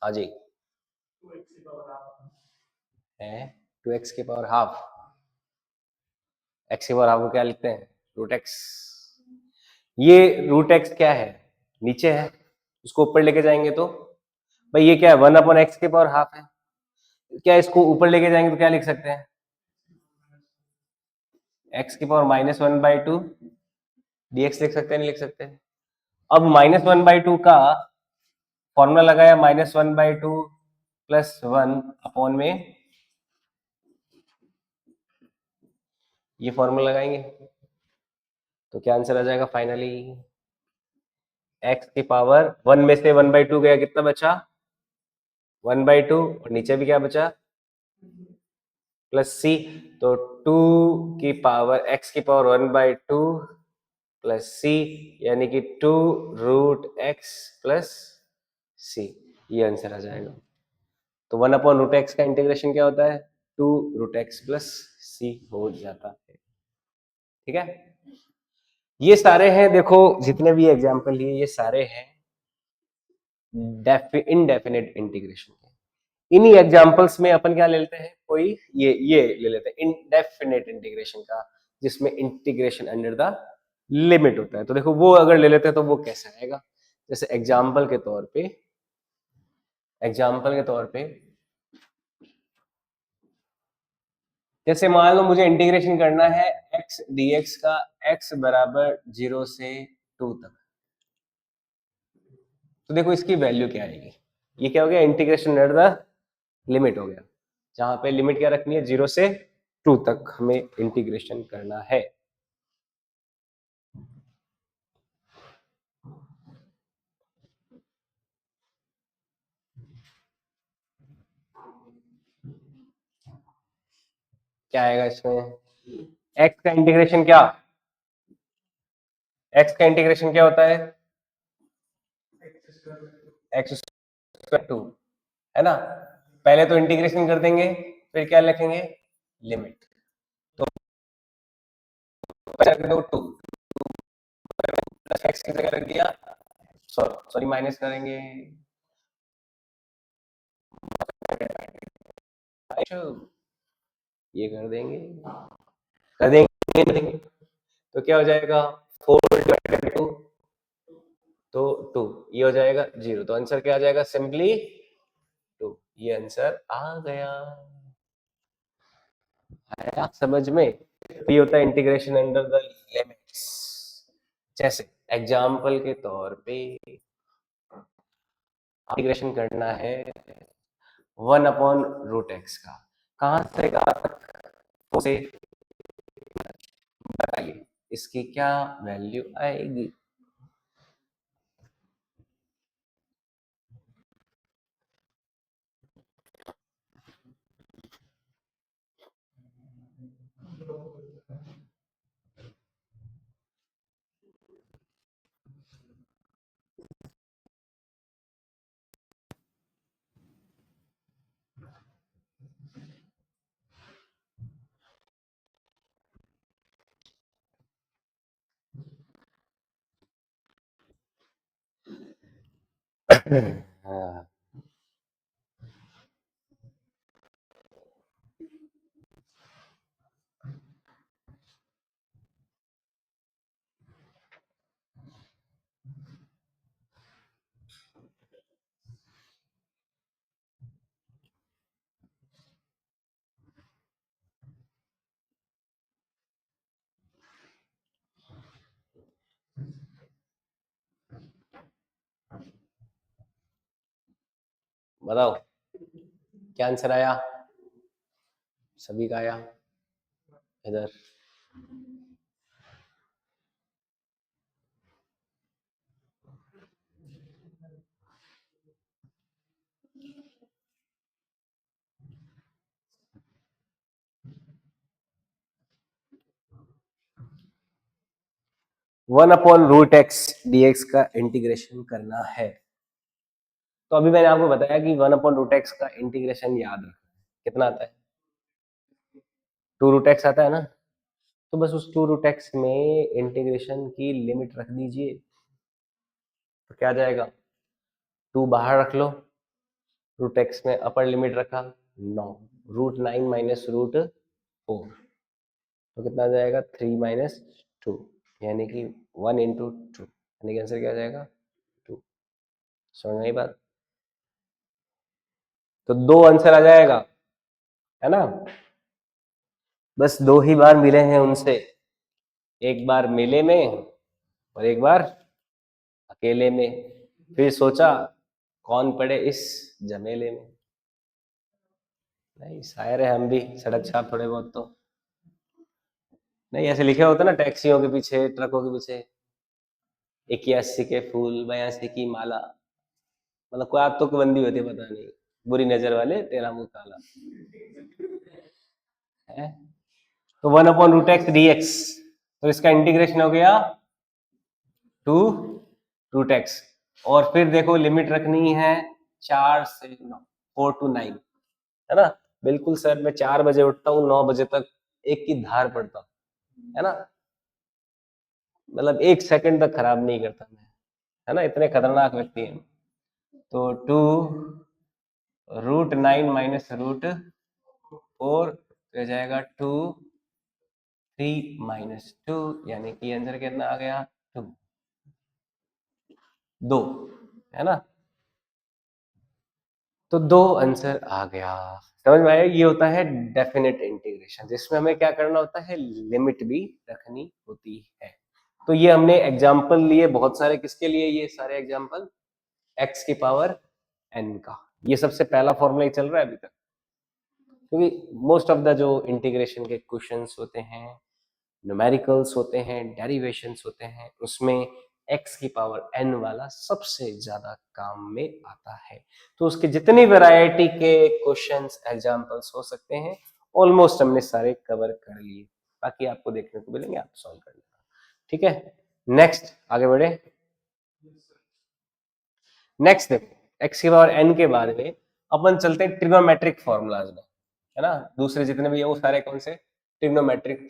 हाँ जी, है 2x⁻²। x⁻² को क्या लिखते हैं? √x। ये √x क्या है? नीचे है, उसको ऊपर लेके जाएंगे तो भाई ये क्या है? 1/x⁻² है। क्या इसको ऊपर लेके जाएंगे तो क्या लिख सकते हैं? x⁻−1/2 dx लिख सकते हैं, नहीं लिख सकते? अब -1/2 का फॉर्मूला लगाया, -1/2 + 1 अपॉन में ये फॉर्मूला लगाएंगे तो क्या आंसर आ जाएगा फाइनली? x⁻1 में से 1/2 गया, कितना बचा? 1/2, और नीचे भी क्या बचा? +c। तो 2x⁻1/2 + c, यानी कि 2√x + c, ये आंसर आ जाएगा। तो 1/√x का इंटीग्रेशन क्या होता है? 2√x + c हो जाता है। ठीक है, ये सारे हैं, देखो जितने भी एग्जाम्पल लिए ये सारे हैं इनडेफिनेट इंटीग्रेशन के। इन्हीं एग्जाम्पल्स में अपन क्या ले लेते हैं, कोई ये ले लेते हैं इनडेफिनेट इंटीग्रेशन का, जिसमें इंटीग्रेशन अंडर द लिमिट होता है। तो देखो वो अगर ले लेते हैं तो वो कैसा आएगा, जैसे एग्जाम्पल के तौर पे जैसे मान लो मुझे इंटीग्रेशन करना है x dx का x बराबर 0 से 2 तक, तो देखो इसकी वैल्यू क्या आएगी। ये क्या हो गया, इंटीग्रेशन एट द लिमिट हो गया, जहां पे लिमिट क्या रखनी है 0 से 2 तक हमें इंटीग्रेशन करना है। क्या आएगा इसमें, x का इंटीग्रेशन क्या, x का इंटीग्रेशन क्या होता है, x स्क्वायर 2, है ना। पहले तो इंटीग्रेशन कर देंगे, फिर क्या लिखेंगे, लिमिट। तो पहले तो 2 प्लस एक्स की जगह रख दिया, सॉरी माइनस करेंगे, ये कर देंगे, तो क्या हो जाएगा 4 डिवाइडेड 2, तो 2, ये हो जाएगा 0, तो आंसर क्या आ जाएगा, सिंपली 2। ये आंसर आ गया, आया समझ में। तो ये होता है इंटीग्रेशन अंडर द लिमिट्स। जैसे एग्जाम्पल के तौर पे इंटीग्रेशन करना है 1/√x का, कहां से कहां तक, से बताइए इसकी क्या वैल्यू आएगी। हाँ, बताओ क्या आंसर आया, सभी का आया इधर। 1/√x dx का इंटीग्रेशन करना है। तो अभी मैंने आपको बताया कि 1/√x का इंटीग्रेशन याद रखना है, कितना आता है, 2√x आता है ना। तो बस उस 2√x में इंटीग्रेशन की लिमिट रख दीजिए, तो क्या आ जाएगा, 2 बाहर रख लो, √x में अपर लिमिट रखा 9, √9 माइनस √4, तो कितना आ जाएगा 3 माइनस 2, यानी कि 1 × 2, यानी कि आंसर क्या आ जाएगा 2। समझ में आई बात, तो 2 आंसर आ जाएगा, है ना। बस 2 ही बार मिले हैं उनसे, एक बार मेले में और एक बार अकेले में। फिर सोचा कौन पड़े इस झमेले में। नहीं शायर है हम भी, सड़क छाप थोड़े बहुत तो नहीं, ऐसे लिखे होते ना टैक्सियों के पीछे, ट्रकों के पीछे, 81 के फूल 82 की माला, मतलब कोई आत्तों की बंदी होती है, पता नहीं, बुरी नजर वाले तेरा मुंह काला है। तो 1/√x dx, तो इसका इंटीग्रेशन हो गया 2√x, और फिर देखो लिमिट रखनी है 4 से 9, 4 to 9, है ना। बिल्कुल सर, मैं 4 बजे उठता हूँ, 9 बजे तक एक की धार पढ़ता हूँ, है ना, मतलब 1 सेकंड तक खराब नहीं करता मैं, है ना, इतने खतरनाक व्यक्ति हैं। तो 2√9 माइनस √4 हो जाएगा 2 3 माइनस 2 यानी कि आंसर कितना आ गया 2, 2 है ना। तो 2 आंसर आ गया। समझ में आया? ये होता है डेफिनेट इंटीग्रेशन, जिसमें हमें क्या करना होता है, लिमिट भी रखनी होती है। तो ये हमने एग्जाम्पल लिए बहुत सारे, किसके लिए ये सारे एग्जाम्पल, x की पावर n का। ये सबसे पहला फॉर्मूला ही चल रहा है अभी तक, क्योंकि मोस्ट ऑफ द जो इंटीग्रेशन के क्वेश्चंस होते हैं, न्यूमेरिकल्स होते हैं, डेरिवेशंस होते हैं, उसमें x की पावर n वाला सबसे ज्यादा काम में आता है। तो उसके जितनी वैरायटी के क्वेश्चंस एग्जांपल्स हो सकते हैं, ऑलमोस्ट हमने सारे कवर कर लिए। बाकी आपको देखने को मिलेंगे, आप सॉल्व कर लेना। ठीक है, नेक्स्ट आगे बढ़े। नेक्स्ट देखो, x की पावर n के बाद में अपन चलते हैं ट्रिग्नोमेट्रिक फॉर्मूलाज में, है ना। दूसरे जितने भी है वो सारे कौन से, ट्रिग्नोमेट्रिक।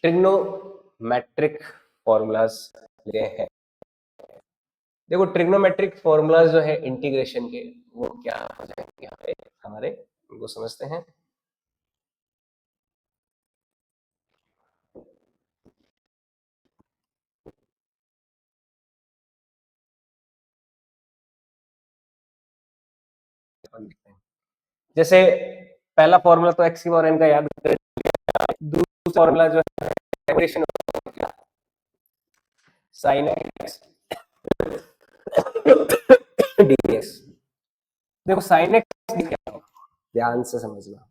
ट्रिग्नोमेट्रिक फॉर्मूलाज लिए हैं। देखो ट्रिग्नोमेट्रिक फॉर्मूलाज जो है इंटीग्रेशन के, वो क्या हो जाएंगे यहाँ पे हमारे, उनको समझते हैं। जैसे पहला फॉर्मूला तो एक्स की पावर एन का याद करें, दूसरा फॉर्मूला जो है इंटीग्रेशन साइन एक्स डीएक्स। देखो साइन एक्स क्या है, ध्यान से समझना।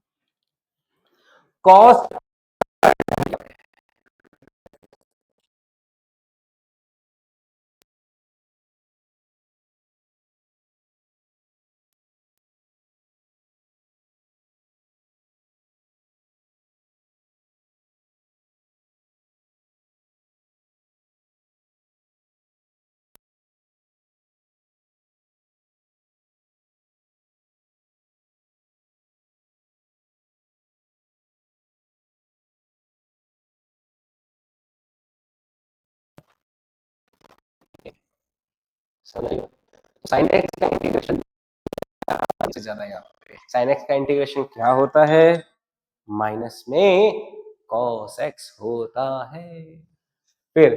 कॉस साइन एक्स का इंटीग्रेशन से ज्यादा यहाँ पे साइन एक्स का इंटीग्रेशन क्या होता है, माइनस में कॉस एक्स होता है। फिर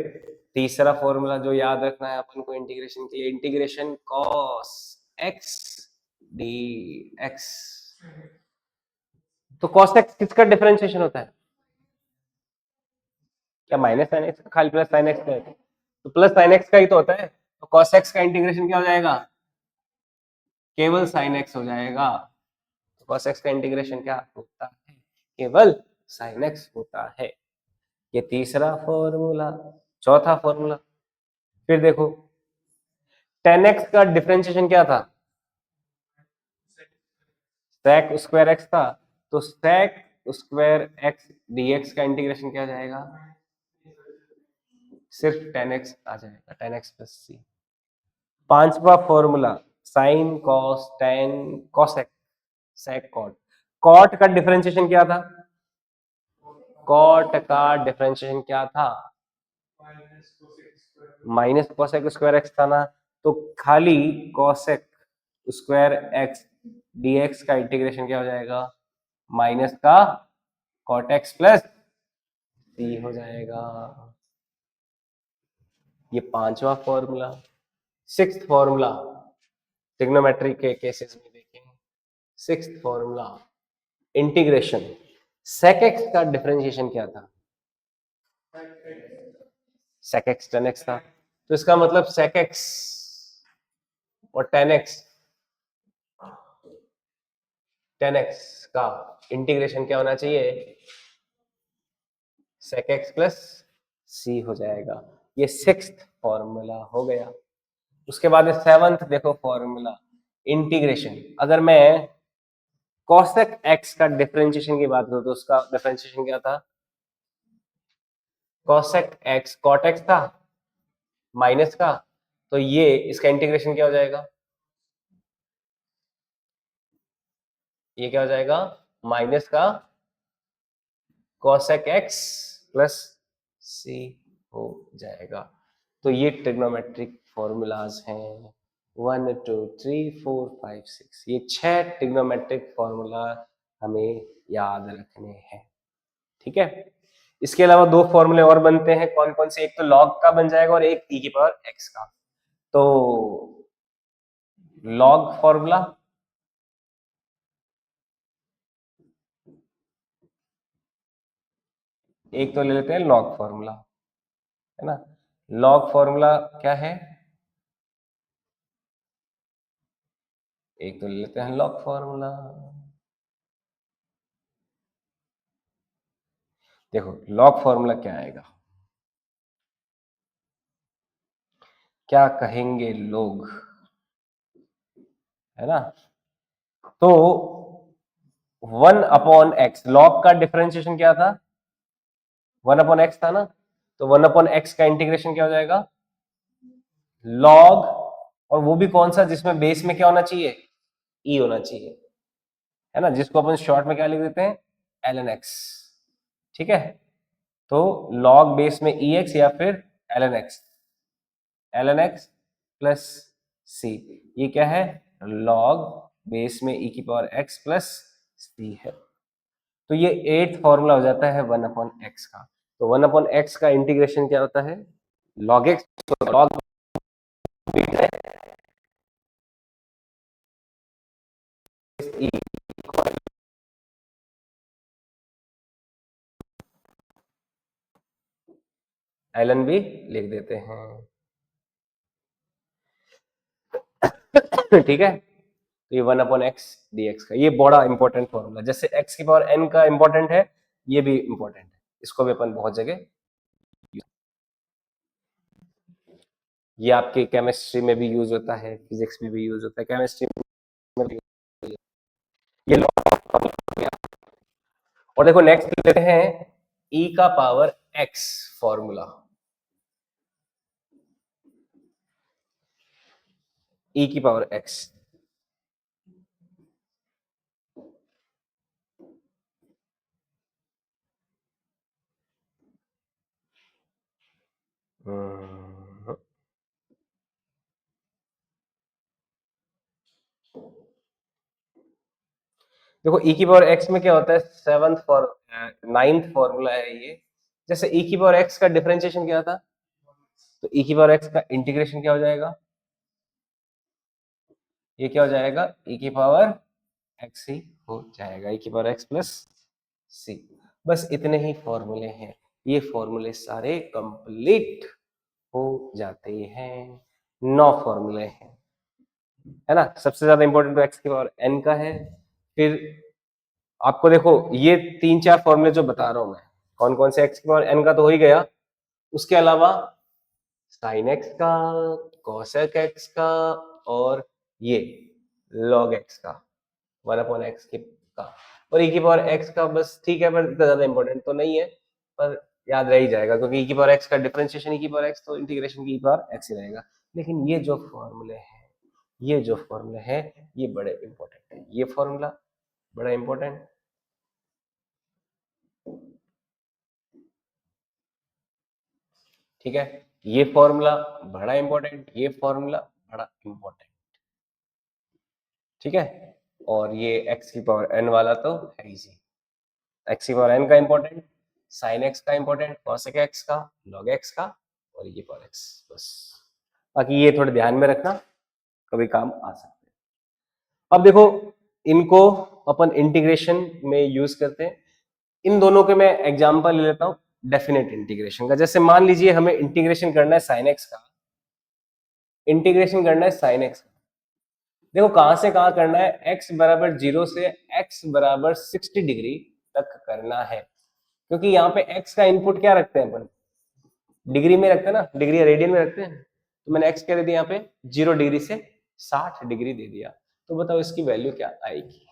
तीसरा फॉर्मूला जो याद रखना है अपन को इंटीग्रेशन के लिए, integration cos x D x. तो कॉस एक्स किसका डिफरेंशिएशन होता है, क्या माइनस साइन एक्स का, खाली प्लस साइन एक्स का है तो प्लस साइन एक्स का ही तो होता है। तो कॉस एक्स का इंटीग्रेशन क्या हो जाएगा, केवल साइन एक्स हो जाएगा। तो कॉस एक्स का इंटीग्रेशन क्या होता है, केवल साइन एक्स होता है। ये तीसरा फॉर्मूला। चौथा फॉर्मूला, फिर देखो टेन एक्स का डिफरेंशिएशन क्या था, sec स्क्वायर एक्स था। तो sec स्क्वायर एक्स dx का इंटीग्रेशन क्या हो जाएगा, सिर्फ टेन एक्स आ जाएगा, टेन एक्स प्लस सी। पांचवा formula sine cos tan cosec sec cot. Cot का डिफरेंशिएशन क्या था, कॉट का डिफरेंशिएशन क्या था, माइनस कोसेक स्क्वायर एक्स था ना। तो खाली कोसेक स्क्वायर एक्स डीएक्स का इंटीग्रेशन क्या हो जाएगा, माइनस का कॉट एक्स प्लस सी हो जाएगा। ये पांचवा फॉर्मूला। सिक्स्थ फॉर्मूला ट्रिग्नोमेट्री के केसेस में देखें, sixth formula integration sec x का डिफरेंशिएशन क्या था, सेक एक्स टेन एक्स था। तो इसका मतलब सेक एक्स और टेन एक्स का इंटीग्रेशन क्या होना चाहिए, सेक एक्स प्लस सी हो जाएगा। ये सिक्स्थ फॉर्मूला हो गया। उसके बाद सेवंथ देखो फॉर्मूला इंटीग्रेशन, अगर मैं कॉसेक एक्स का डिफरेंशिएशन की बात करूं तो उसका डिफरेंशिएशन क्या था, कॉसेक एक्स कॉट एक्स था माइनस का। तो ये इसका इंटीग्रेशन क्या हो जाएगा, ये क्या हो जाएगा, माइनस का cosec x प्लस सी हो जाएगा। तो ये ट्रिग्नोमेट्रिक फॉर्मूलाज हैं 1 2 3 4 5 6, ये 6 ट्रिग्नोमेट्रिक फॉर्मूला हमें याद रखने हैं। ठीक है, इसके अलावा दो फॉर्मूले और बनते हैं, कौन कौन से? एक तो लॉग का बन जाएगा और एक e की पावर x का। तो लॉग फॉर्मूला, एक तो ले लेते हैं लॉग फॉर्मूला, है ना। लॉग फॉर्मूला क्या है? एक तो ले लेते हैं लॉग फॉर्मूला। देखो लॉग फॉर्मूला क्या आएगा, क्या कहेंगे लोग, है ना। तो 1/x, लॉग का डिफरेंशिएशन क्या था? 1/x था ना। तो 1/x का इंटीग्रेशन क्या हो जाएगा? लॉग, और वो भी कौन सा, जिसमें बेस में क्या होना चाहिए? ई होना चाहिए, है ना, जिसको अपन शॉर्ट में क्या लिख देते हैं? ln x। ठीक है, तो लॉग बेस में ई एक्स या फिर ln x, ln x plus C, ये क्या है? लॉग बेस में e की पावर x प्लस सी है। तो ये 8th फॉर्मूला हो जाता है 1/x का। तो 1/x का इंटीग्रेशन क्या होता है? log x, तो log e ln भी लिख देते हैं। ठीक है, तो ये 1/x dx का, ये बड़ा इंपॉर्टेंट फॉर्मूला, जैसे x की पावर n का इंपॉर्टेंट है, ये भी इंपॉर्टेंट है, इसको भी अपन बहुत जगह, ये आपके केमिस्ट्री में भी यूज होता है, फिजिक्स में भी यूज होता है, केमिस्ट्री में भी ये लॉ। और देखो नेक्स्ट लेते हैं e का पावर x फॉर्मूला, e की पावर x। देखो e की पावर x में क्या होता है? 9th फॉर्मूला है ये। जैसे e की पावर x का डिफरेंशिएशन क्या था? तो e की पावर x का इंटीग्रेशन क्या हो जाएगा? ये क्या हो जाएगा? e की पावर x ही हो जाएगा, e की पावर x प्लस सी। बस इतने ही फॉर्मूले हैं, ये फॉर्मूले सारे कंप्लीट हो जाते हैं। 9 फॉर्मूले हैं, है ना। सबसे ज्यादा इंपॉर्टेंट तो x की पावर n का है। फिर आपको देखो ये 3-4 फॉर्मूले जो बता रहा हूं मैं, कौन कौन से? x की पावर n का तो हो ही गया, उसके अलावा साइन x का, cosec x का, और ये log x का, 1/x का, और e की पावर x का। बस ठीक है, पर इतना ज्यादा इंपॉर्टेंट तो नहीं है, पर याद रह ही जाएगा, क्योंकि e की पावर x का डिफरेंशिएशन e की पावर x, तो इंटीग्रेशन की e पावर x ही रहेगा। लेकिन ये जो फॉर्मूले हैं, ये जो फॉर्मूले हैं, ये बड़े इंपॉर्टेंट है। ये फॉर्मूला बड़ा इंपॉर्टेंट, ठीक है। ये फॉर्मूला बड़ा इंपॉर्टेंट, ये फॉर्मूला बड़ा इंपॉर्टेंट, ठीक है। और ये x की पावर n वाला तो है ही जी। x की पावर n का इंपॉर्टेंट, साइन x का इंपॉर्टेंट, cosec x का, log x का, और ये पावर x, बस। बाकी ये थोड़े ध्यान में रखना, कभी काम आ सकते हैं। अब देखो इनको अपन इंटीग्रेशन में यूज करते हैं। इन दोनों के मैं एग्जांपल ले लेता हूं डेफिनेट इंटीग्रेशन का। जैसे मान लीजिए हमें इंटीग्रेशन करना है साइन एक्स का, इंटीग्रेशन करना है साइन एक्स का। देखो कहां से कहां करना है? x बराबर 0 से x बराबर 60 डिग्री तक करना है, क्योंकि यहाँ पे x का इनपुट क्या रखते हैं अपन? डिग्री में रखते हैं ना, डिग्री या रेडियन में रखते हैं। तो मैंने x क्या दे दिया यहाँ पे? 0 डिग्री से 60 डिग्री दे दिया। तो बताओ इसकी वैल्यू क्या आएगी?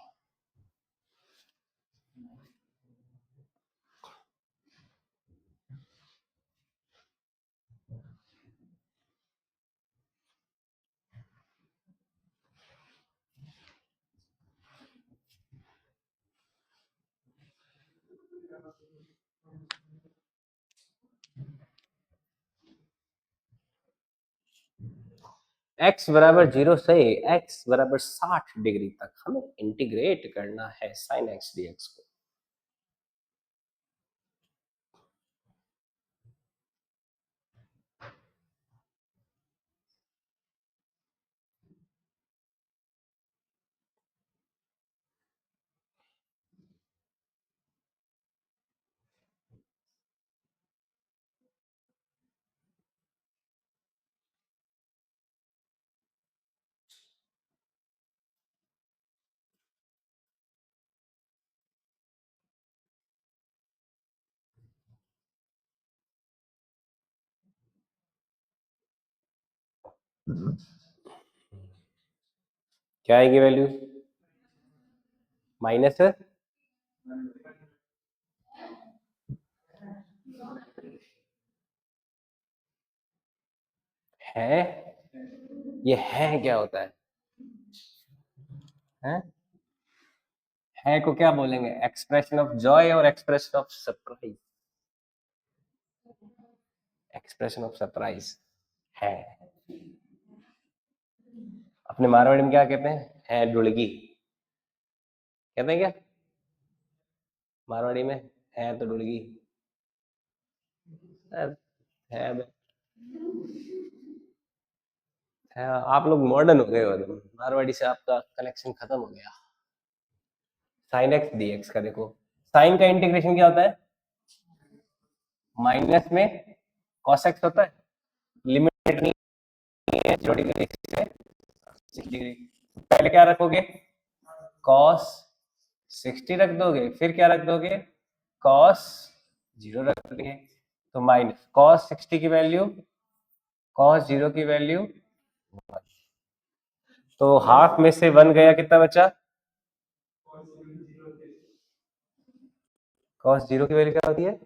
x बराबर 0 से x बराबर 60 डिग्री तक हमें इंटीग्रेट करना है sin x dx को। क्या आएगी वैल्यू? माइनस है, ये है क्या होता है? है को क्या बोलेंगे? एक्सप्रेशन ऑफ जॉय और expression of surprise? Expression of surprise है। अपने मारवाड़ी में क्या कहते हैं? है डुड़गी कहते हैं क्या मारवाड़ी में? है तो डुड़गी है, है। आप लोग मॉडर्न हो गए हो तुम, मारवाड़ी से आपका कनेक्शन खत्म हो गया। साइन एक्स डी एक्स का देखो, साइन का इंटीग्रेशन क्या होता है? माइनस में कॉस एक्स होता है, लिमिट नहीं है 0 डिग्री से 6 डिग्री। पहले क्या रखोगे? कॉस 60 रख दोगे, फिर क्या रख दोगे? कॉस 0 रख दोगे, तो माइनस कॉस 60 की वैल्यू, कॉस 0 की वैल्यू, तो हाफ में से 1 गया, कितना बचा? कॉस 0 की वैल्यू क्या होती है?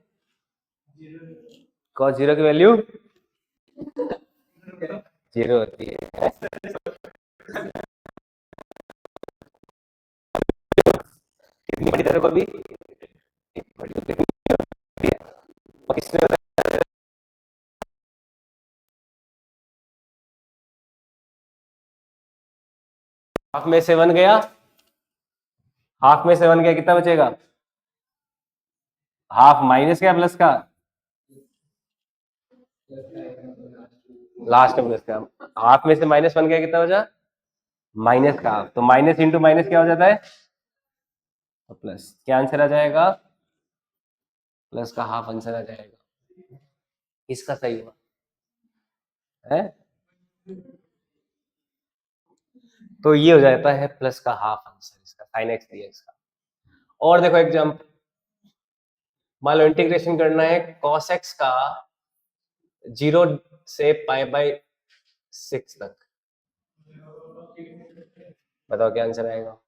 कॉस 0 की वैल्यू 0 होती है। कितनी बड़ी तरह को भी बड़ी होती है। और किसमें होता है? हाफ में से 1 गया, हाफ में से 1 गया, कितना बचेगा? हाफ माइनस क्या प्लस का? लास्ट में प्लस का। हाफ में से -1 गया, कितना बचा? माइनस का हाफ। तो माइनस इंटू माइनस क्या हो जाता है? तो प्लस। क्या आंसर आ जाएगा? प्लस का हाफ आंसर आ जाएगा। इसका सही हुआ है। तो ये हो जाता है प्लस का हाफ आंसर इसका, साइन एक्स डी एक्स का। और देखो एग्जाम्पल, मान लो इंटीग्रेशन करना है कॉस एक्स का 0 से π/6 तक, बताओ क्या आंसर आएगा?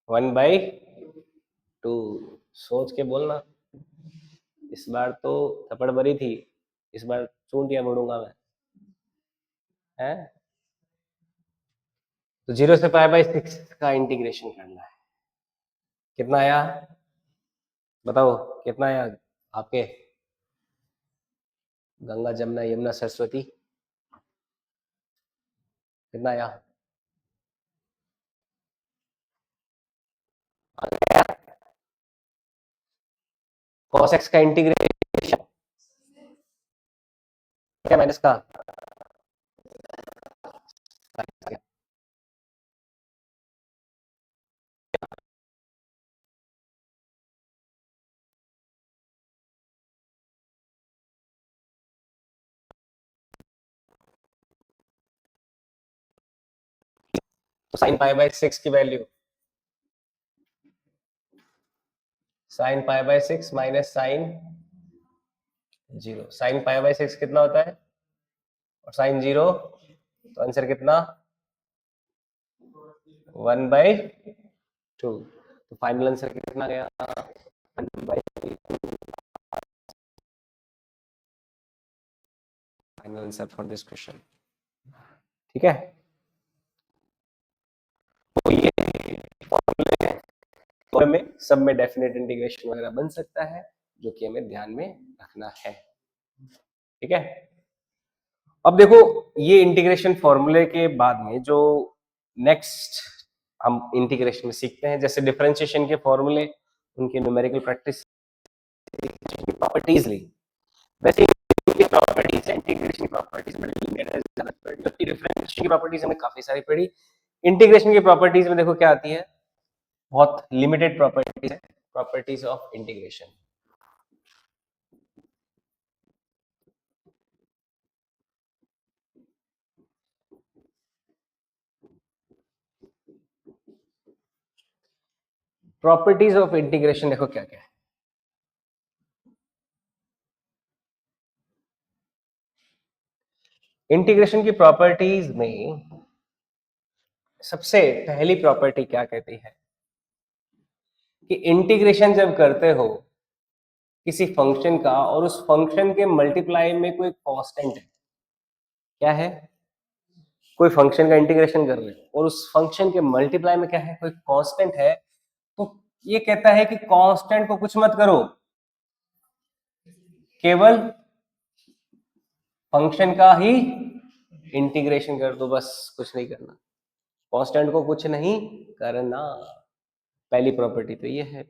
One by two. सोच के बोलना, इस बार तो थप्पड़ भरी थी, इस बार चूंटियां मोड़ूंगा मैं, है। तो 0 से π/6 का इंटीग्रेशन करना है। कितना आया? बताओ कितना आया आपके? गंगा जमुना यमुना सरस्वती, कितना आया? cos x का इंटीग्रेशन क्या माइनस का? तो साइन π/6 की value, sine π/6 minus sine 0। Sine π/6 कितना होता है? और साइन 0, तो आंसर कितना? 1/2। तो फाइनल आंसर कितना गया? 1/2 final answer for this question. ठीक है, तो ये फॉर्मूले तो में सब में डेफिनेट इंटीग्रेशन वगैरह बन सकता है, जो कि हमें ध्यान में रखना है। ठीक है, अब देखो ये इंटीग्रेशन फॉर्मूले के बाद में जो नेक्स्ट हम इंटीग्रेशन में सीखते हैं, जैसे डिफरेंशिएशन के फॉर्मूले, उनके न्यूमेरिकल प्रैक्टिस, प्रॉपर्टीज ली, वैसे इनकी प्रॉपर्टीज है, इंटीग्रेशन की प्रॉपर्टीज में डिफरेंशिएशन की प्रॉपर्टीज हमने काफी सारी पढ़ी। इंटीग्रेशन की प्रॉपर्टीज में देखो क्या आती है, बहुत लिमिटेड प्रॉपर्टीज है, properties of integration. Properties of integration देखो क्या क्या है। इंटीग्रेशन की प्रॉपर्टीज में सबसे पहली प्रॉपर्टी क्या कहती है कि इंटीग्रेशन जब करते हो किसी फंक्शन का और उस फंक्शन के मल्टीप्लाई में कोई कांस्टेंट है, क्या है, कोई फंक्शन का इंटीग्रेशन कर रहे हो और उस फंक्शन के मल्टीप्लाई में क्या है, कोई कांस्टेंट है, तो ये कहता है कि कांस्टेंट को कुछ मत करो, केवल फंक्शन का ही इंटीग्रेशन कर दो, बस कुछ नहीं करना, कांस्टेंट को कुछ नहीं करना। पहली प्रॉपर्टी तो ये है।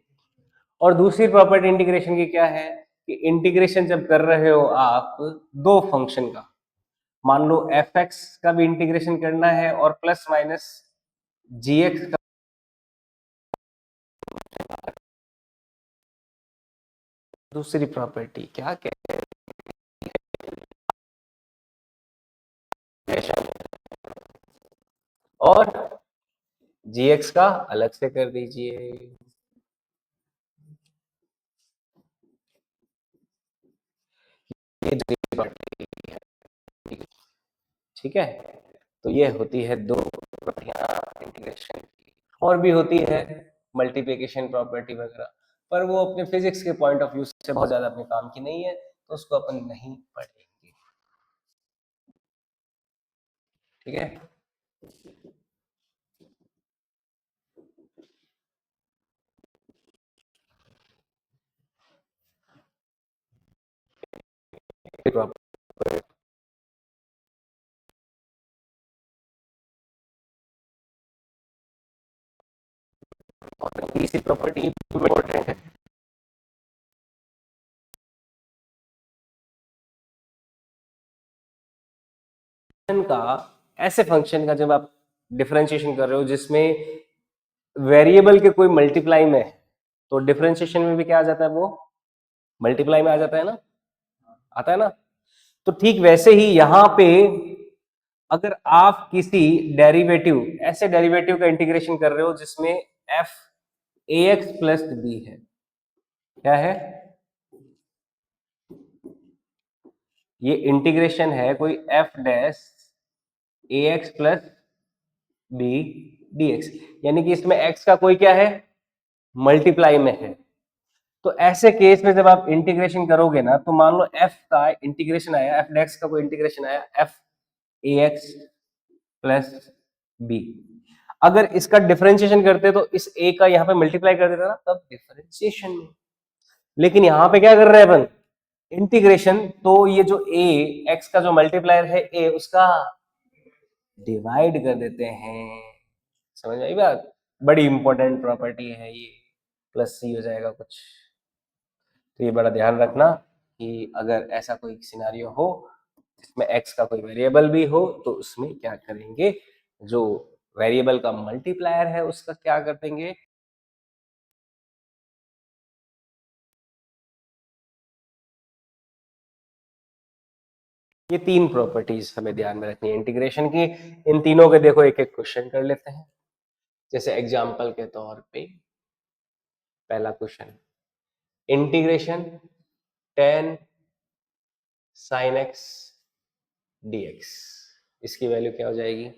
और दूसरी प्रॉपर्टी इंटीग्रेशन की क्या है कि इंटीग्रेशन जब कर रहे हो आप दो फंक्शन का, मान लो एफ एक्स का भी इंटीग्रेशन करना है और प्लस माइनस जी एक्स का, दूसरी प्रॉपर्टी क्या कहते हैं, और जी एक्स का अलग से कर दीजिए। ये दूसरी प्रॉपर्टी है, ठीक है। तो ये होती है दो प्रॉपर्टियां इंटीग्रेशन की, और भी होती है मल्टीप्लिकेशन प्रॉपर्टी वगैरह, पर वो अपने फिजिक्स के पॉइंट ऑफ व्यू से बहुत ज्यादा अपने काम की नहीं है, तो उसको अपन नहीं पढ़ेंगे। ठीक है, तीसरी प्रॉपर्टी इंपॉर्टेंट है, का ऐसे फंक्शन का जब आप डिफरेंशिएशन कर रहे हो जिसमें वेरिएबल के कोई मल्टीप्लाई में है, तो डिफरेंशिएशन में भी क्या आ जाता है, वो मल्टीप्लाई में आ जाता है ना, आता है ना। तो ठीक वैसे ही यहां पे अगर आप किसी डेरिवेटिव, ऐसे डेरिवेटिव का इंटीग्रेशन कर रहे हो जिसमें एफ ए एक्स प्लस बी है, क्या है, ये इंटीग्रेशन है कोई F dash A x plus B D X, यानी कि इसमें एक्स का कोई क्या है, मल्टीप्लाई में है। तो ऐसे केस में जब आप इंटीग्रेशन करोगे ना, तो मान लो एफ का इंटीग्रेशन आया, एफ डेक्स का कोई इंटीग्रेशन आया, एफ ए एक्स प्लस बी, अगर इसका डिफरेंशिएशन करते तो इस ए का यहाँ पे मल्टीप्लाई कर देता ना, तब डिफरेंशिएशन में। लेकिन यहाँ पे क्या कर रहे हैं अपन, इंटीग्रेशन, तो ये जो ए एक्स का जो मल्टीप्लायर है ए, उसका डिवाइड कर देते हैं। समझ में आई बात, बड़ी इंपॉर्टेंट प्रॉपर्टी है ये, प्लस सी हो जाएगा कुछ। तो ये बड़ा ध्यान रखना कि अगर ऐसा कोई सिनेरियो हो जिसमें x का कोई वेरिएबल भी हो, तो उसमें क्या करेंगे, जो वेरिएबल का मल्टीप्लायर है उसका क्या कर देंगे, ये तीन प्रॉपर्टीज हमें ध्यान में रखनी है इंटीग्रेशन की। इन तीनों के देखो एक एक क्वेश्चन कर लेते हैं। जैसे एग्जाम्पल के तौर पे पहला question, integration ten sine x D x, इसकी वैल्यू क्या हो जाएगी,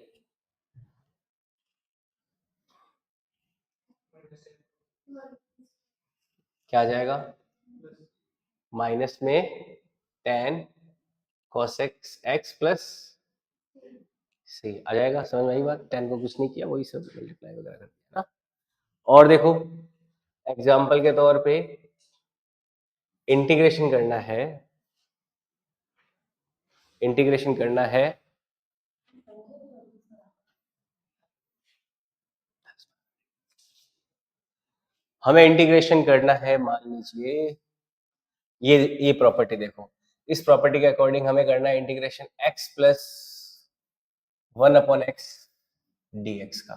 क्या आ जाएगा, माइनस में टेन cos x प्लस सी आ जाएगा। समझ में आई बात, टेन को कुछ नहीं किया, वही सब मल्टीप्लाई वगैरह कर दिया ना। और देखो एग्जाम्पल के तौर पे इंटीग्रेशन करना है, इंटीग्रेशन करना है हमें इंटीग्रेशन करना है, मान लीजिए ये प्रॉपर्टी देखो, इस प्रॉपर्टी के अकॉर्डिंग हमें करना है integration x plus 1/x dx का।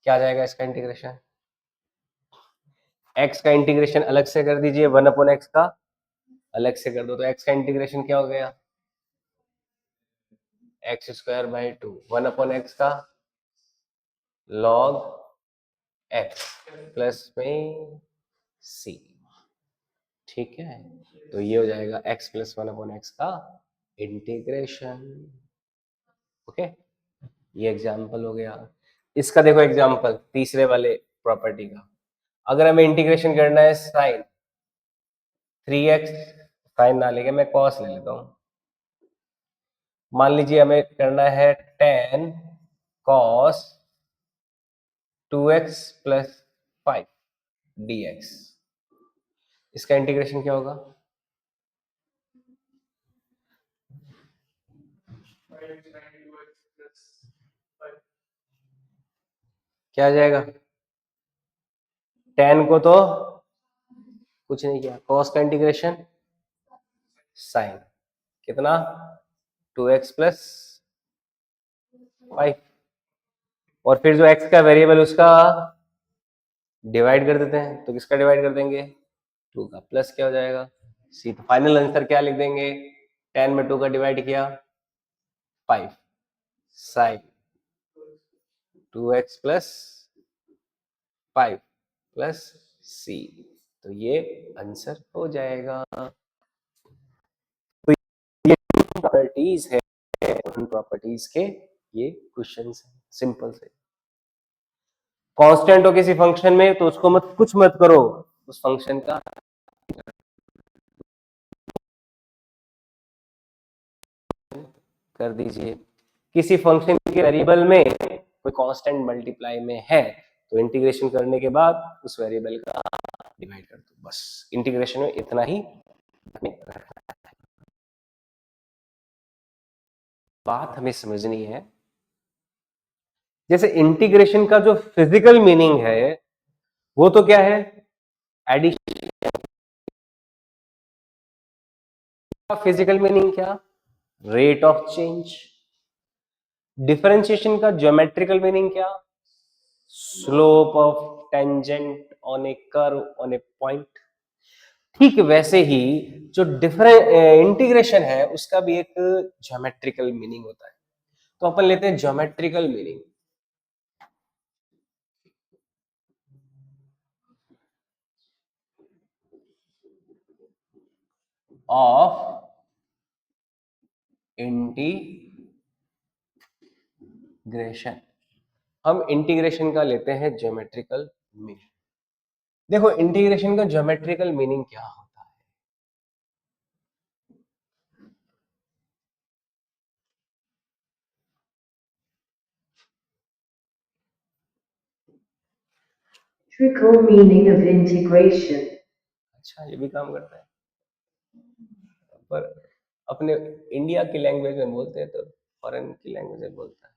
क्या आ जाएगा इसका इंटीग्रेशन, x का इंटीग्रेशन अलग से कर दीजिए, 1/x का अलग से कर दो, तो x का इंटीग्रेशन क्या हो गया, x² 2 1/x का log x प्लस में c। ठीक है, तो ये हो जाएगा x प्लस 1/x का इंटीग्रेशन। ओके, ये एग्जाम्पल हो गया। इसका देखो एग्जाम्पल तीसरे वाले प्रॉपर्टी का, अगर हमें इंटीग्रेशन करना है साइन 3x, साइन ना लेके मैं कॉस ले लेता हूं। मान लीजिए हमें करना है ten cos 2x plus 5 dx, इसका इंटीग्रेशन क्या होगा, क्या आ जाएगा, टेन को तो कुछ नहीं किया, कॉस का इंटीग्रेशन साइन कितना 2x प्लस 5, और फिर जो x का वेरिएबल उसका डिवाइड कर देते हैं, तो किसका डिवाइड कर देंगे, 2 का, प्लस क्या हो जाएगा c। तो फाइनल आंसर क्या लिख देंगे, 10 में 2 का डिवाइड किया 5 sign 2x plus 5 plus c, तो ये आंसर हो जाएगा। तो ये प्रॉपर्टीज है, उन प्रॉपर्टीज के ये क्वेश्चंस हैं, सिंपल से। कांस्टेंट हो किसी फंक्शन में तो उसको मत कुछ मत करो, उस फंक्शन का कर दीजिए। किसी फंक्शन के वेरिएबल में कोई कांस्टेंट मल्टीप्लाई में है तो इंटीग्रेशन करने के बाद उस वेरिएबल का डिवाइड कर दो, बस इंटीग्रेशन में इतना ही बात हमें समझनी है। जैसे इंटीग्रेशन का जो फिजिकल मीनिंग है वो तो क्या है, एडिशन। फिजिकल मीनिंग क्या, रेट ऑफ चेंज। डिफरेंशिएशन का ज्योमेट्रिकल मीनिंग क्या, slope of tangent on A curve on A point. ठीक वैसे ही जो डिफरेंट इंटीग्रेशन है उसका भी एक ज्योमेट्रिकल मीनिंग होता है, तो अपन लेते हैं ज्योमेट्रिकल मीनिंग ऑफ इंटीग्रेशन। हम इंटीग्रेशन का लेते हैं ज्योमेट्रिकल मीनिंग। देखो इंटीग्रेशन का ज्योमेट्रिकल मीनिंग क्या होता है, Trickle meaning of integration. अच्छा ये भी काम करता है, पर अपने इंडिया की लैंग्वेज में बोलते हैं तो फॉरेन की लैंग्वेज में बोलता है।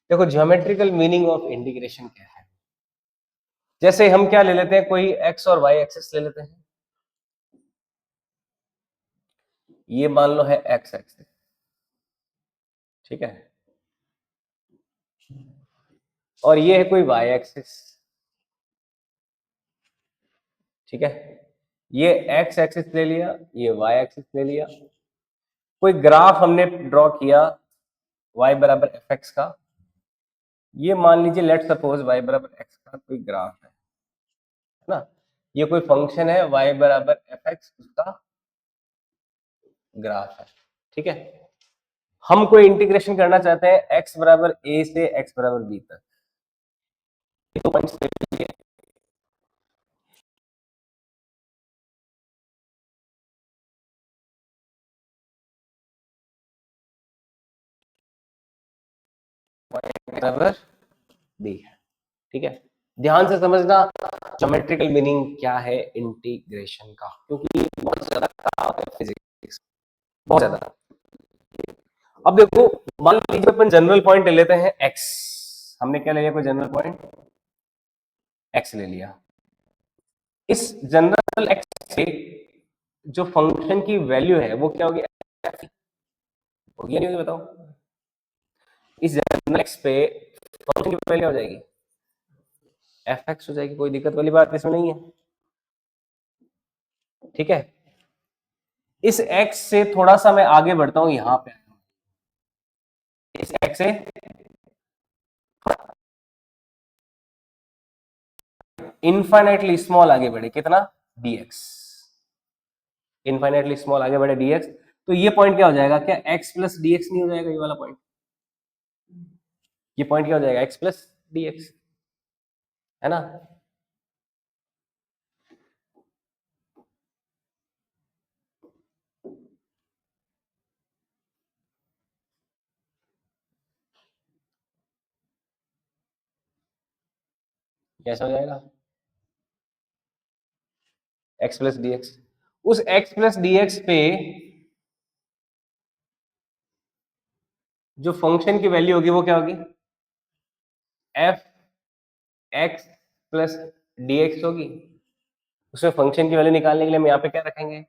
देखो ज्योमेट्रिकल मीनिंग ऑफ इंटीग्रेशन क्या है, जैसे हम क्या ले लेते हैं, कोई एक्स और वाई एक्सिस ले लेते हैं, ये मान लो है एक्स एक्सिस, ठीक है, और ये है कोई वाई एक्सिस, ठीक है, ये एक्स एक्सिस ले लिया, ये वाई एक्सिस ले लिया, कोई ग्राफ हमने ड्रॉ किया y बराबर एफ एक्स का, ये मान लीजिए लेट सपोज y बराबर एक्स का कोई ग्राफ है ना, ये कोई फंक्शन है y बराबर एफ एक्स उसका ग्राफ है, ठीक है। हम कोई इंटीग्रेशन करना चाहते हैं x बराबर a से x बराबर b तक, तो पॉइंट्स ले लीजिए, बराबर बी है। ठीक है, ध्यान से समझना ज्योमेट्रिकल मीनिंग क्या है इंटीग्रेशन का, क्योंकि ये बहुत ज्यादा काम है फिजिक्स, बहुत ज्यादा। अब देखो, मान लीजिए अपन जनरल पॉइंट ले लेते हैं एक्स। हमने क्या ले लिया, कोई जनरल पॉइंट एक्स ले लिया। इस जनरल एक्स से जो फंक्शन की वैल्यू है वो क्या होगी, होगी या नहीं होगी बताओ। इस जनरल एक्स पे फंक्शन की वैल्यू हो जाएगी एफ एक्स हो जाएगी, कोई दिक्कत वाली बात इसमें नहीं है। ठीक है, इस एक्स से थोड़ा सा मैं आगे बढ़ता हूं, यहां पे इस एक्स से इनफाइनाइटली स्मॉल आगे बढ़े, कितना, dx, इनफाइनाइटली स्मॉल आगे बढ़े dx, तो ये पॉइंट क्या हो जाएगा, क्या x प्लस डी एक्स नहीं हो जाएगा, ये वाला पॉइंट, ये पॉइंट क्या हो जाएगा, x प्लस डी एक्स, है ना। कैसा हो जाएगा, x प्लस डी एक्स। उस x प्लस डी एक्स पे जो फंक्शन की वैल्यू होगी वो क्या होगी, F x plus D x होगी। उसमें फंक्शन की वैल्यू निकालने के लिए हम यहाँ पे क्या रखेंगे,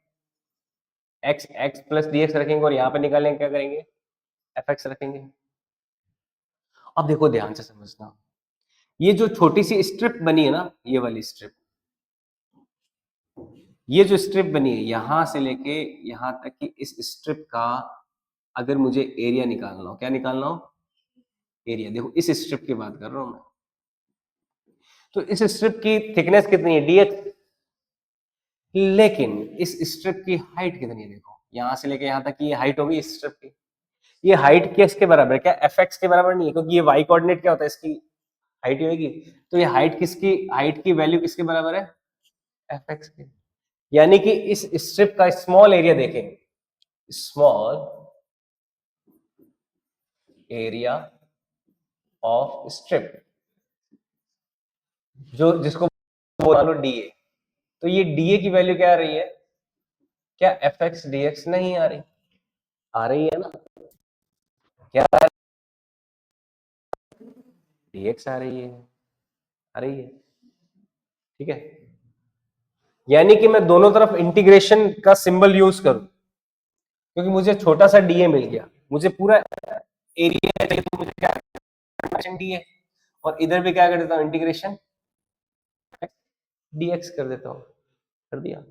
x x plus D x रखेंगे, और यहाँ पे निकालने क्या करेंगे, एफ एक्स रखेंगे। अब देखो ध्यान से समझना, ये जो छोटी सी स्ट्रिप बनी है ना, ये वाली स्ट्रिप, ये जो स्ट्रिप बनी है यहां से लेके यहां तक की, इस स्ट्रिप का अगर मुझे एरिया निकालना हो, क्या निकालना हो, एरिया। देखो इस स्ट्रिप की बात कर रहा हूं मैं, तो इस स्ट्रिप की थिकनेस कितनी है, dx, लेकिन इस स्ट्रिप की हाइट कितनी है, देखो यहां से लेके यहां तक की ये हाइट होगी इस स्ट्रिप की, ये हाइट किसके बराबर है, क्या एफ एक्स के बराबर नहीं है, क्योंकि ये वाई कोऑर्डिनेट क्या होता है, इसकी हाइट ही होगी। तो ये हाइट किसकी, हाइट की वैल्यू किसके बराबर है, एफ एक्स के। यानी कि इस स्ट्रिप का स्मॉल एरिया देखें, स्मॉल एरिया ऑफ स्ट्रिप, जो जिसको बोला लो डी ए, तो ये डी ए की वैल्यू क्या आ रही है, क्या एफ एक्स डी एक्स, नहीं आ रही, आ रही है ना, क्या डी एक्स आ रही है, आ रही है। ठीक है, यानी कि मैं दोनों तरफ इंटीग्रेशन का सिंबल यूज करूं, क्योंकि मुझे छोटा सा डी ए मिल गया, मुझे पूरा एरिया चाहिए, तो मुझे क्या डी ए, और इधर भी क्या कर देता हूं, इंटीग्रेशन डीएक्स कर देता हूं, कर दिया।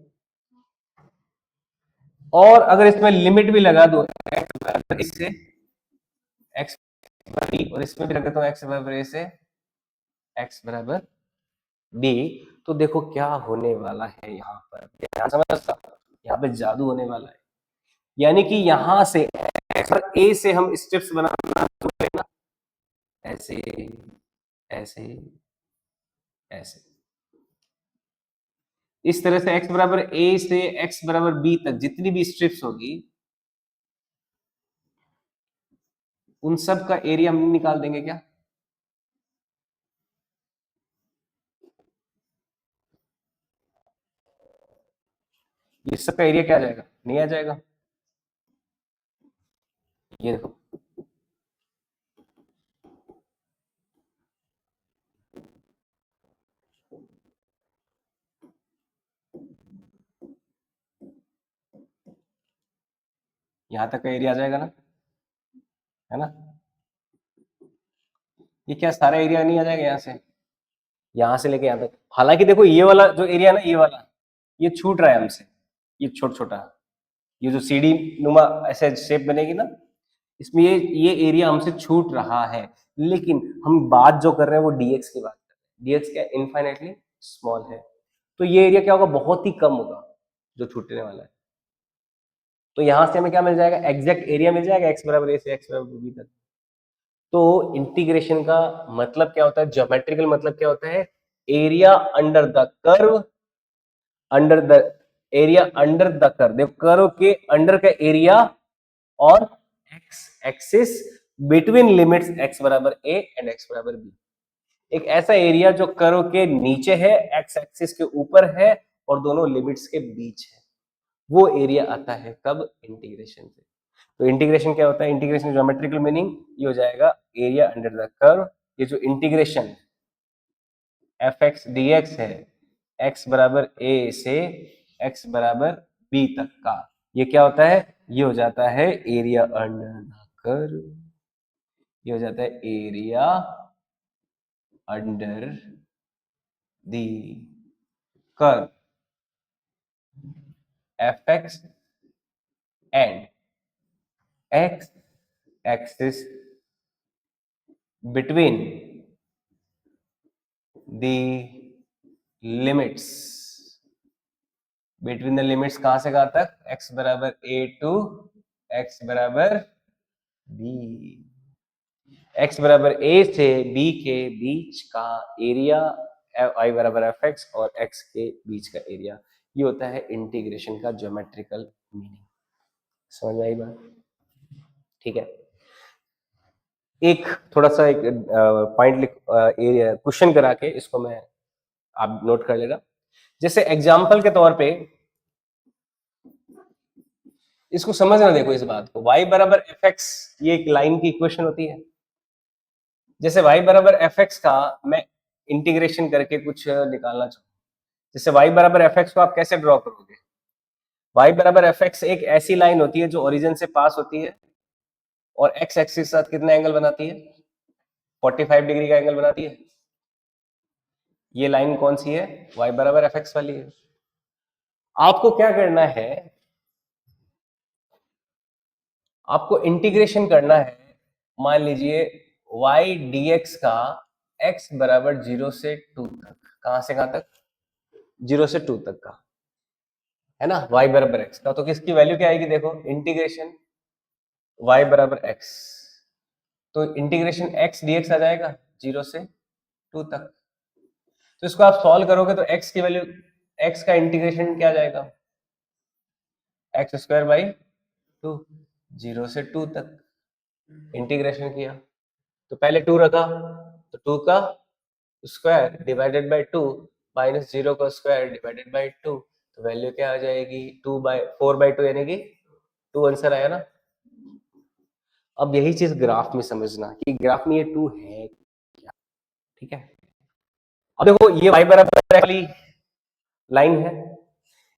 और अगर इसमें लिमिट भी लगा दो इससे एक्स और इसमें भी रख देता हूं एक्स बराबर ए से एक्स बराबर बी, तो देखो क्या होने वाला है, यहाँ पर ध्यान समझना, यहाँ पे जादू होने वाला है। यानी कि यहां से ए से हम स्टेप्स बनाना ना, ऐसे ऐसे ऐसे, इस तरह से x बराबर a से x बराबर b तक जितनी भी स्ट्रिप्स होगी, उन सब का एरिया हम निकाल देंगे क्या, ये सब का एरिया क्या आ जाएगा, नहीं आ जाएगा। ये देखो, यहां तक का एरिया आ जाएगा ना, है ना। ये क्या सारा एरिया नहीं आ जाएगा, यहां से लेके यहां तक। हालांकि देखो ये वाला जो एरिया ना, ये वाला ये छूट रहा है हमसे, ये छोटा छोटा, ये जो सीढ़ी नुमा ऐसे शेप बनेगी ना, इसमें ये एरिया हमसे छूट रहा है, लेकिन हम बात जो कर रहे हैं वो डीएक्स की बात कर रहे हैं, डीएक्स क्या इनफाइनाइटली स्मॉल है, तो ये एरिया क्या होगा, बहुत ही कम होगा जो छूटने वाला है। तो यहां से हमें क्या मिल जाएगा, एग्जैक्ट एरिया मिल जाएगा एक्स बराबर ए से एक्स बराबर बी तक। तो इंटीग्रेशन का मतलब क्या होता है, ज्योमेट्रिकल मतलब क्या होता है, area under the curve, under the area under the curve, देखो कर्व के अंडर का एरिया और x axis between limits x बराबर a एंड x बराबर b। एक ऐसा एरिया जो कर्व के नीचे है, x एक्सिस के ऊपर है और दोनों लिमिट्स के बीच है, वो एरिया आता है कब? इंटीग्रेशन से। तो इंटीग्रेशन क्या होता है? इंटीग्रेशन ज्योमेट्रिकल मीनिंग ये हो जाएगा एरिया अंडर द कर्व। ये जो integration F X D x है x बराबर a से x बराबर b तक का, ये क्या होता है? ये हो जाता है एरिया अंडर द कर्व। ये हो जाता है area under the curve F x and x axis between the limits, between the limits कहां से कहां तक? x बराबर a टू x बराबर b। x बराबर a से b के बीच का एरिया y बराबर एफ एक्स और x के बीच का एरिया, ये होता है इंटीग्रेशन का ज्योमेट्रिकल मीनिंग। समझ में आई बात? ठीक है। एक थोड़ा सा एक पॉइंट लिख क्वेश्चन करा के इसको मैं आप नोट कर लेगा। जैसे एग्जाम्पल के तौर पे इसको समझना, देखो इस बात को, y बराबर एफ एक्स, ये एक लाइन की इक्वेशन होती है। जैसे y बराबर एफ एक्स का मैं इंटीग्रेशन करके कुछ निकालना चाहूँ, जैसे y बराबर एफ एक्स को आप कैसे ड्रॉ करोगे? y बराबर एफ एक्स एक ऐसी लाइन होती है जो ओरिजिन से पास होती है और x एक्सिस के साथ कितना एंगल बनाती है? 45 डिग्री का एंगल बनाती है। ये लाइन कौन सी है? y बराबर एफ एक्स वाली है। आपको क्या करना है? आपको इंटीग्रेशन करना है, मान लीजिए y dx का x बराबर 0 से 2 तक। कहां से कहां तक? 0 से 2 तक का, है ना, y बराबर x का। तो किसकी वैल्यू क्या आएगी? देखो, इंटीग्रेशन y बराबर x, तो इंटीग्रेशन x dx आ जाएगा 0 से 2 तक। तो इसको आप सॉल्व करोगे तो x की वैल्यू, x का इंटीग्रेशन क्या आ जाएगा? एक्स स्क्वायर बाई 2, 0 से 2 तक इंटीग्रेशन किया तो पहले 2 रखा, तो 2 का स्क्वायर डिवाइडेड बाई 2 माइनस 0 का स्क्वायर डिवाइडेड बाई 2, तो वैल्यू क्या आ जाएगी? 4/2, यानी कि 2 आंसर आया ना। अब यही चीज ग्राफ में समझना कि ग्राफ में ये 2 है क्या। ठीक है, अब देखो ये y बराबर वाली लाइन है,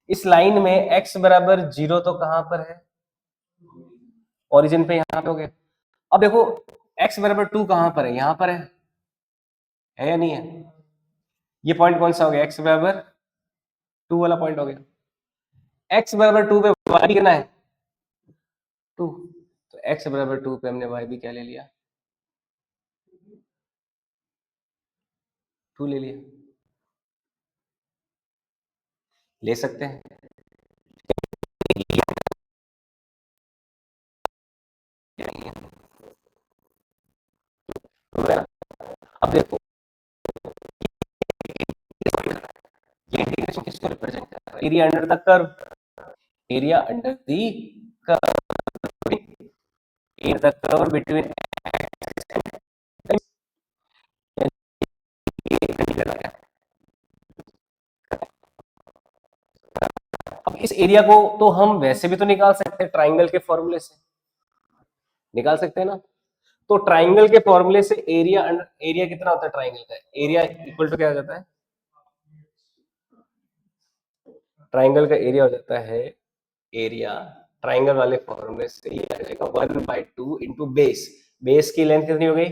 इस लाइन में x बराबर 0 तो कहां पर है? ओरिजिन पे, यहां पे हो गया। अब देखो x बराबर 2 कहां पर है? यहां पर है या नहीं है? ये पॉइंट कौन सा हो गया? x बराबर 2 वाला पॉइंट हो गया। x बराबर 2 पे y कितना है? 2, तो x बराबर 2 पे हमने y भी क्या ले लिया? 2 ले लिया। ले सकते हैं, अब देखो ये इंटीग्रेशन किसको रिप्रेजेंट कर रहा है? Area under the curve, area under the curve, area the curve between. अब इस एरिया को तो हम वैसे भी तो निकाल सकते हैं, ट्राइंगल के फॉर्मूले से निकाल सकते हैं ना। तो ट्राइंगल के फॉर्मूले से एरिया एरिया कितना होता है ट्राइंगल का? एरिया इक्वल टू क्या हो जाता है? ट्राइंगल का एरिया हो जाता है, एरिया ट्राइंगल वाले फॉर्मूले से ये आ जाएगा 1/2 इंटू बेस। बेस की लेंथ कितनी हो गई?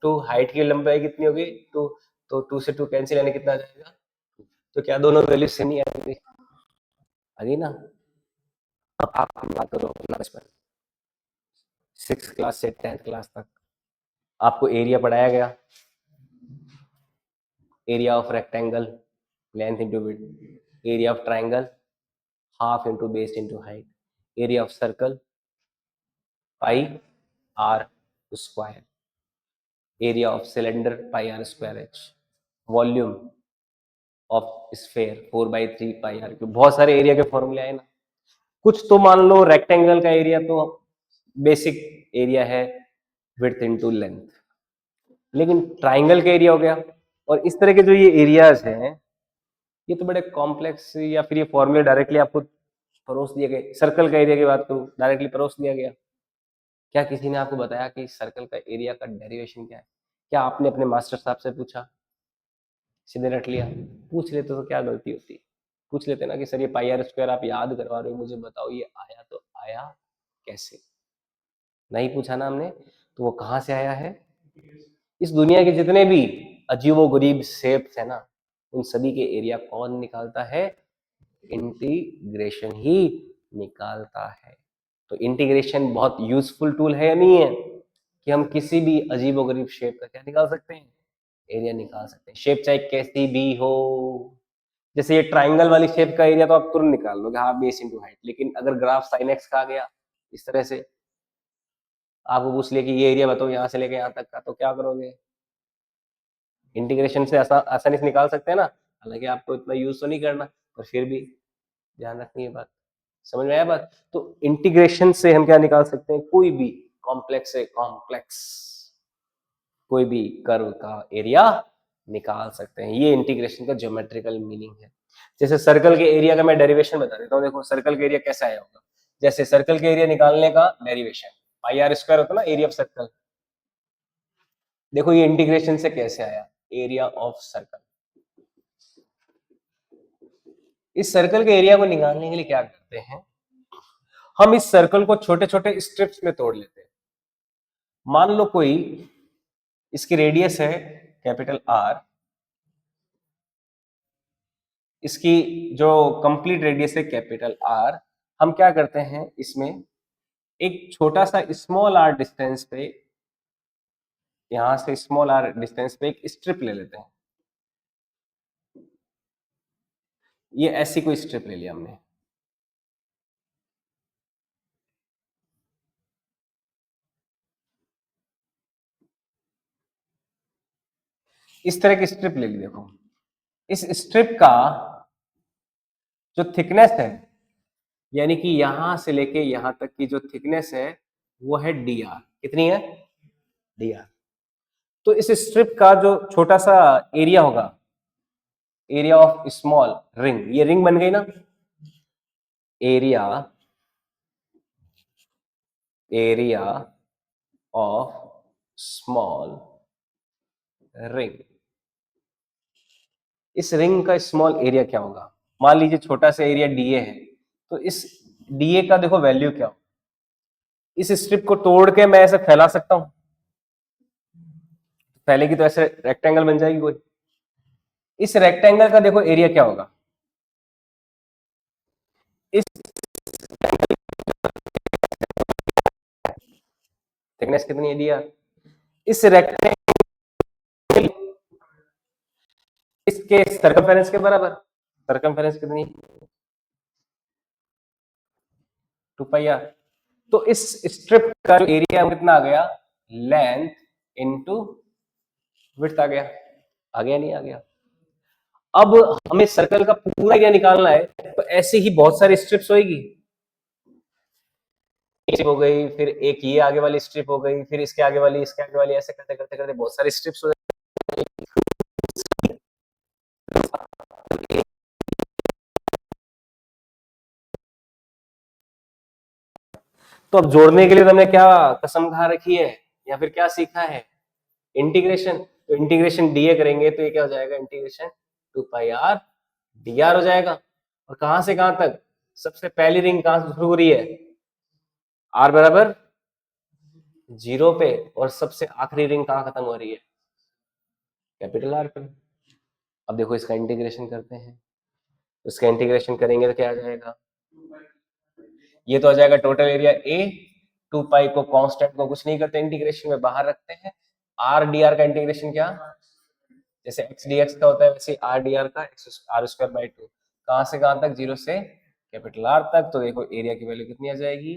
2, हाइट की लंबाई कितनी हो गई? 2, तो 2 से 2 कैंसिल, यानी कितना आ जाएगा? तो क्या दोनों वैल्यू सेम नहीं आएंगी? आ गई ना। अब आप बात करो अपना बचपन 6th क्लास से 10th क्लास तक आपको एरिया पढ़ाया गया, area of rectangle length into width, area of triangle half into base into height, area of circle pi r square, area of cylinder pi r square h, volume of sphere 4/3 pi r cube. बहुत सारे area के फॉर्मूले आए ना। कुछ तो मान लो rectangle का एरिया तो बेसिक एरिया है विड्थ इनटू लेंथ। लेकिन ट्राइंगल का एरिया हो गया, और इस तरह के जो ये एरियाज हैं ये तो बड़े कॉम्प्लेक्स, या फिर ये फॉर्मूले डायरेक्टली आपको परोस दिए गए। सर्कल का एरिया की बात करूं, डायरेक्टली परोस दिया गया। क्या किसी ने आपको बताया कि सर्कल का एरिया का डेरिवेशन क्या है? क्या आपने अपने मास्टर साहब से पूछा? सीधे रट लिया? पूछ लेते तो क्या गलती होती? पूछ लेते ना कि सर ये पाई आर स्क्वायर आप याद करवा रहे हो, मुझे बताओ ये आया तो आया कैसे? नहीं पूछा ना हमने, तो वो कहाँ से आया है? इस दुनिया के जितने भी अजीबोगरीब शेप्स है ना, उन सभी के एरिया कौन निकालता है? इंटीग्रेशन ही निकालता है। तो इंटीग्रेशन बहुत यूजफुल टूल है या नहीं है, कि हम किसी भी अजीबोगरीब शेप का क्या निकाल सकते हैं? एरिया निकाल सकते हैं। शेप चाहे कैसी भी हो, जैसे ये ट्राइंगल वाली शेप का एरिया तो आप तुरंत निकाल लोगे, हाँ बेस इंटू हाइट। लेकिन अगर ग्राफ साइन एक्स का आ गया इस तरह से, आपको पूछ लिया कि ये एरिया बताओ यहाँ से लेके यहाँ तक का, तो क्या करोगे? इंटीग्रेशन से आसानी से निकाल सकते हैं ना। हालांकि आपको इतना यूज तो नहीं करना, पर फिर भी ध्यान रखनी है बात। समझ में आया बात? तो इंटीग्रेशन से हम क्या निकाल सकते हैं? कोई भी कॉम्प्लेक्स से कॉम्प्लेक्स कोई भी कर्व का एरिया निकाल सकते हैं। ये इंटीग्रेशन का ज्योमेट्रिकल मीनिंग है। जैसे सर्कल के एरिया का मैं डेरिवेशन बता देता हूँ। देखो सर्कल का एरिया कैसा आया होगा। जैसे सर्कल के एरिया निकालने का डेरिवेशन पाई आर स्क्वायर होता है ना, एरिया ऑफ सर्कल। देखो ये इंटीग्रेशन से कैसे आया, एरिया ऑफ सर्कल। इस सर्कल के एरिया को निकालने के लिए क्या करते हैं, हम इस सर्कल को छोटे छोटे स्ट्रिप्स में तोड़ लेते हैं। मान लो कोई इसकी रेडियस है कैपिटल आर, इसकी जो कंप्लीट रेडियस है कैपिटल आर। हम क्या करते हैं, इसमें एक छोटा सा स्मॉल आर डिस्टेंस पे, यहां से स्मॉल आर डिस्टेंस पे एक स्ट्रिप ले लेते हैं। ये ऐसी कोई स्ट्रिप ले लिया हमने। इस तरह की स्ट्रिप ले ली। देखो इस स्ट्रिप का जो थिकनेस है, यानी कि यहां से लेके यहां तक की जो थिकनेस है वो है डी आर। कितनी है? D R. तो इस स्ट्रिप का जो छोटा सा एरिया होगा, एरिया ऑफ स्मॉल रिंग, ये रिंग बन गई ना, area area of small ring. इस रिंग का स्मॉल एरिया क्या होगा? मान लीजिए छोटा सा एरिया डीए है, तो इस डीए का देखो वैल्यू क्या होगा। इस स्ट्रिप को तोड़ के मैं ऐसे फैला सकता हूं, फैलेगी तो ऐसे रेक्टेंगल बन जाएगी कोई। इस रेक्टेंगल का देखो एरिया क्या होगा। इस थिकनेस कितनी है? डीआर। इस रेक्टेंगल इसके सर्कमफेरेंस के बराबर। सर्कमफेरेंस कितनी? 2 पाई आर। तो इस स्ट्रिप का जो एरिया कितना आ गया? लेंथ इनटू विड्थ आ गया। आ गया नहीं आ गया? अब हमें सर्कल का पूरा एरिया निकालना है, तो ऐसे ही बहुत सारी स्ट्रिप्स होगी। एक हो गई, फिर एक ये आगे वाली स्ट्रिप हो गई, फिर इसके आगे वाली, इसके आगे वाली, ऐसे करते करते करते बहुत सारी स्ट्रिप्स हो जाएगी। तो अब जोड़ने के लिए हमने क्या कसम खा रखी है, या फिर क्या सीखा है? इंटीग्रेशन। तो इंटीग्रेशन डीए करेंगे तो ये क्या हो जाएगा? इंटीग्रेशन 2 पाई आर डी आर हो जाएगा। और कहां से कहां तक? सबसे पहली रिंग कहां से शुरू हो रही है? आर बराबर 0 पे, और सबसे आखिरी रिंग कहां खत्म हो रही है? कैपिटल आर पे। अब देखो इसका इंटीग्रेशन करते हैं, इसका इंटीग्रेशन करेंगे तो क्या आ जाएगा? ये तो आ जाएगा टोटल एरिया ए। 2 पाई को कांस्टेंट को कुछ नहीं करते, इंटीग्रेशन में बाहर रखते हैं। आर डी आर का इंटीग्रेशन क्या? जैसे एक्स डी एक्स का होता है वैसे आर डी आर का एक्स आर स्क्वायर बाई 2। कहां से कहां तक? 0 से कैपिटल आर तक। तो देखो एरिया की वैल्यू कितनी आ जाएगी?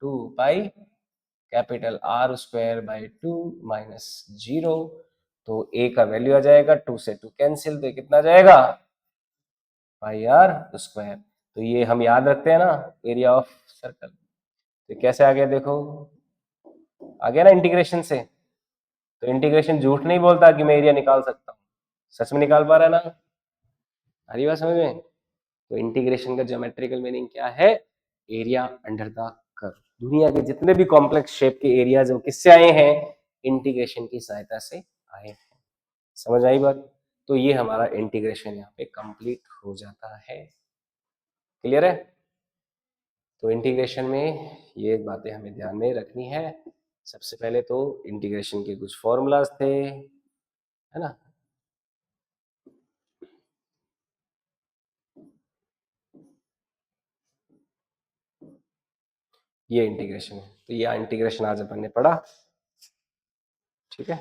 2 pi capital R square by 2 minus 0। तो ए का वैल्यू आ जाएगा 2 से 2 कैंसिल, तो कितना आ जाएगा? पाई आर स्क्वायर। तो ये हम याद रखते हैं ना, एरिया ऑफ सर्कल। तो कैसे आ गया देखो, आ गया ना इंटीग्रेशन से। तो इंटीग्रेशन झूठ नहीं बोलता कि मैं एरिया निकाल सकता हूँ, सच में निकाल पा रहा है ना। आ रही बात समझ में। तो इंटीग्रेशन का ज्योमेट्रिकल मीनिंग क्या है, एरिया अंडर द कर्व। दुनिया के जितने भी कॉम्प्लेक्स शेप के एरियाज वो किससे आए हैं, इंटीग्रेशन की सहायता से आए हैं। समझ आई बात। तो ये हमारा इंटीग्रेशन यहाँ पे कंप्लीट हो जाता है। क्लियर है। तो इंटीग्रेशन में ये बातें हमें ध्यान में रखनी है। सबसे पहले तो इंटीग्रेशन के कुछ फॉर्मूलाज थे, है ना। ये इंटीग्रेशन है, तो ये इंटीग्रेशन आज अपन ने पढ़ा, ठीक है।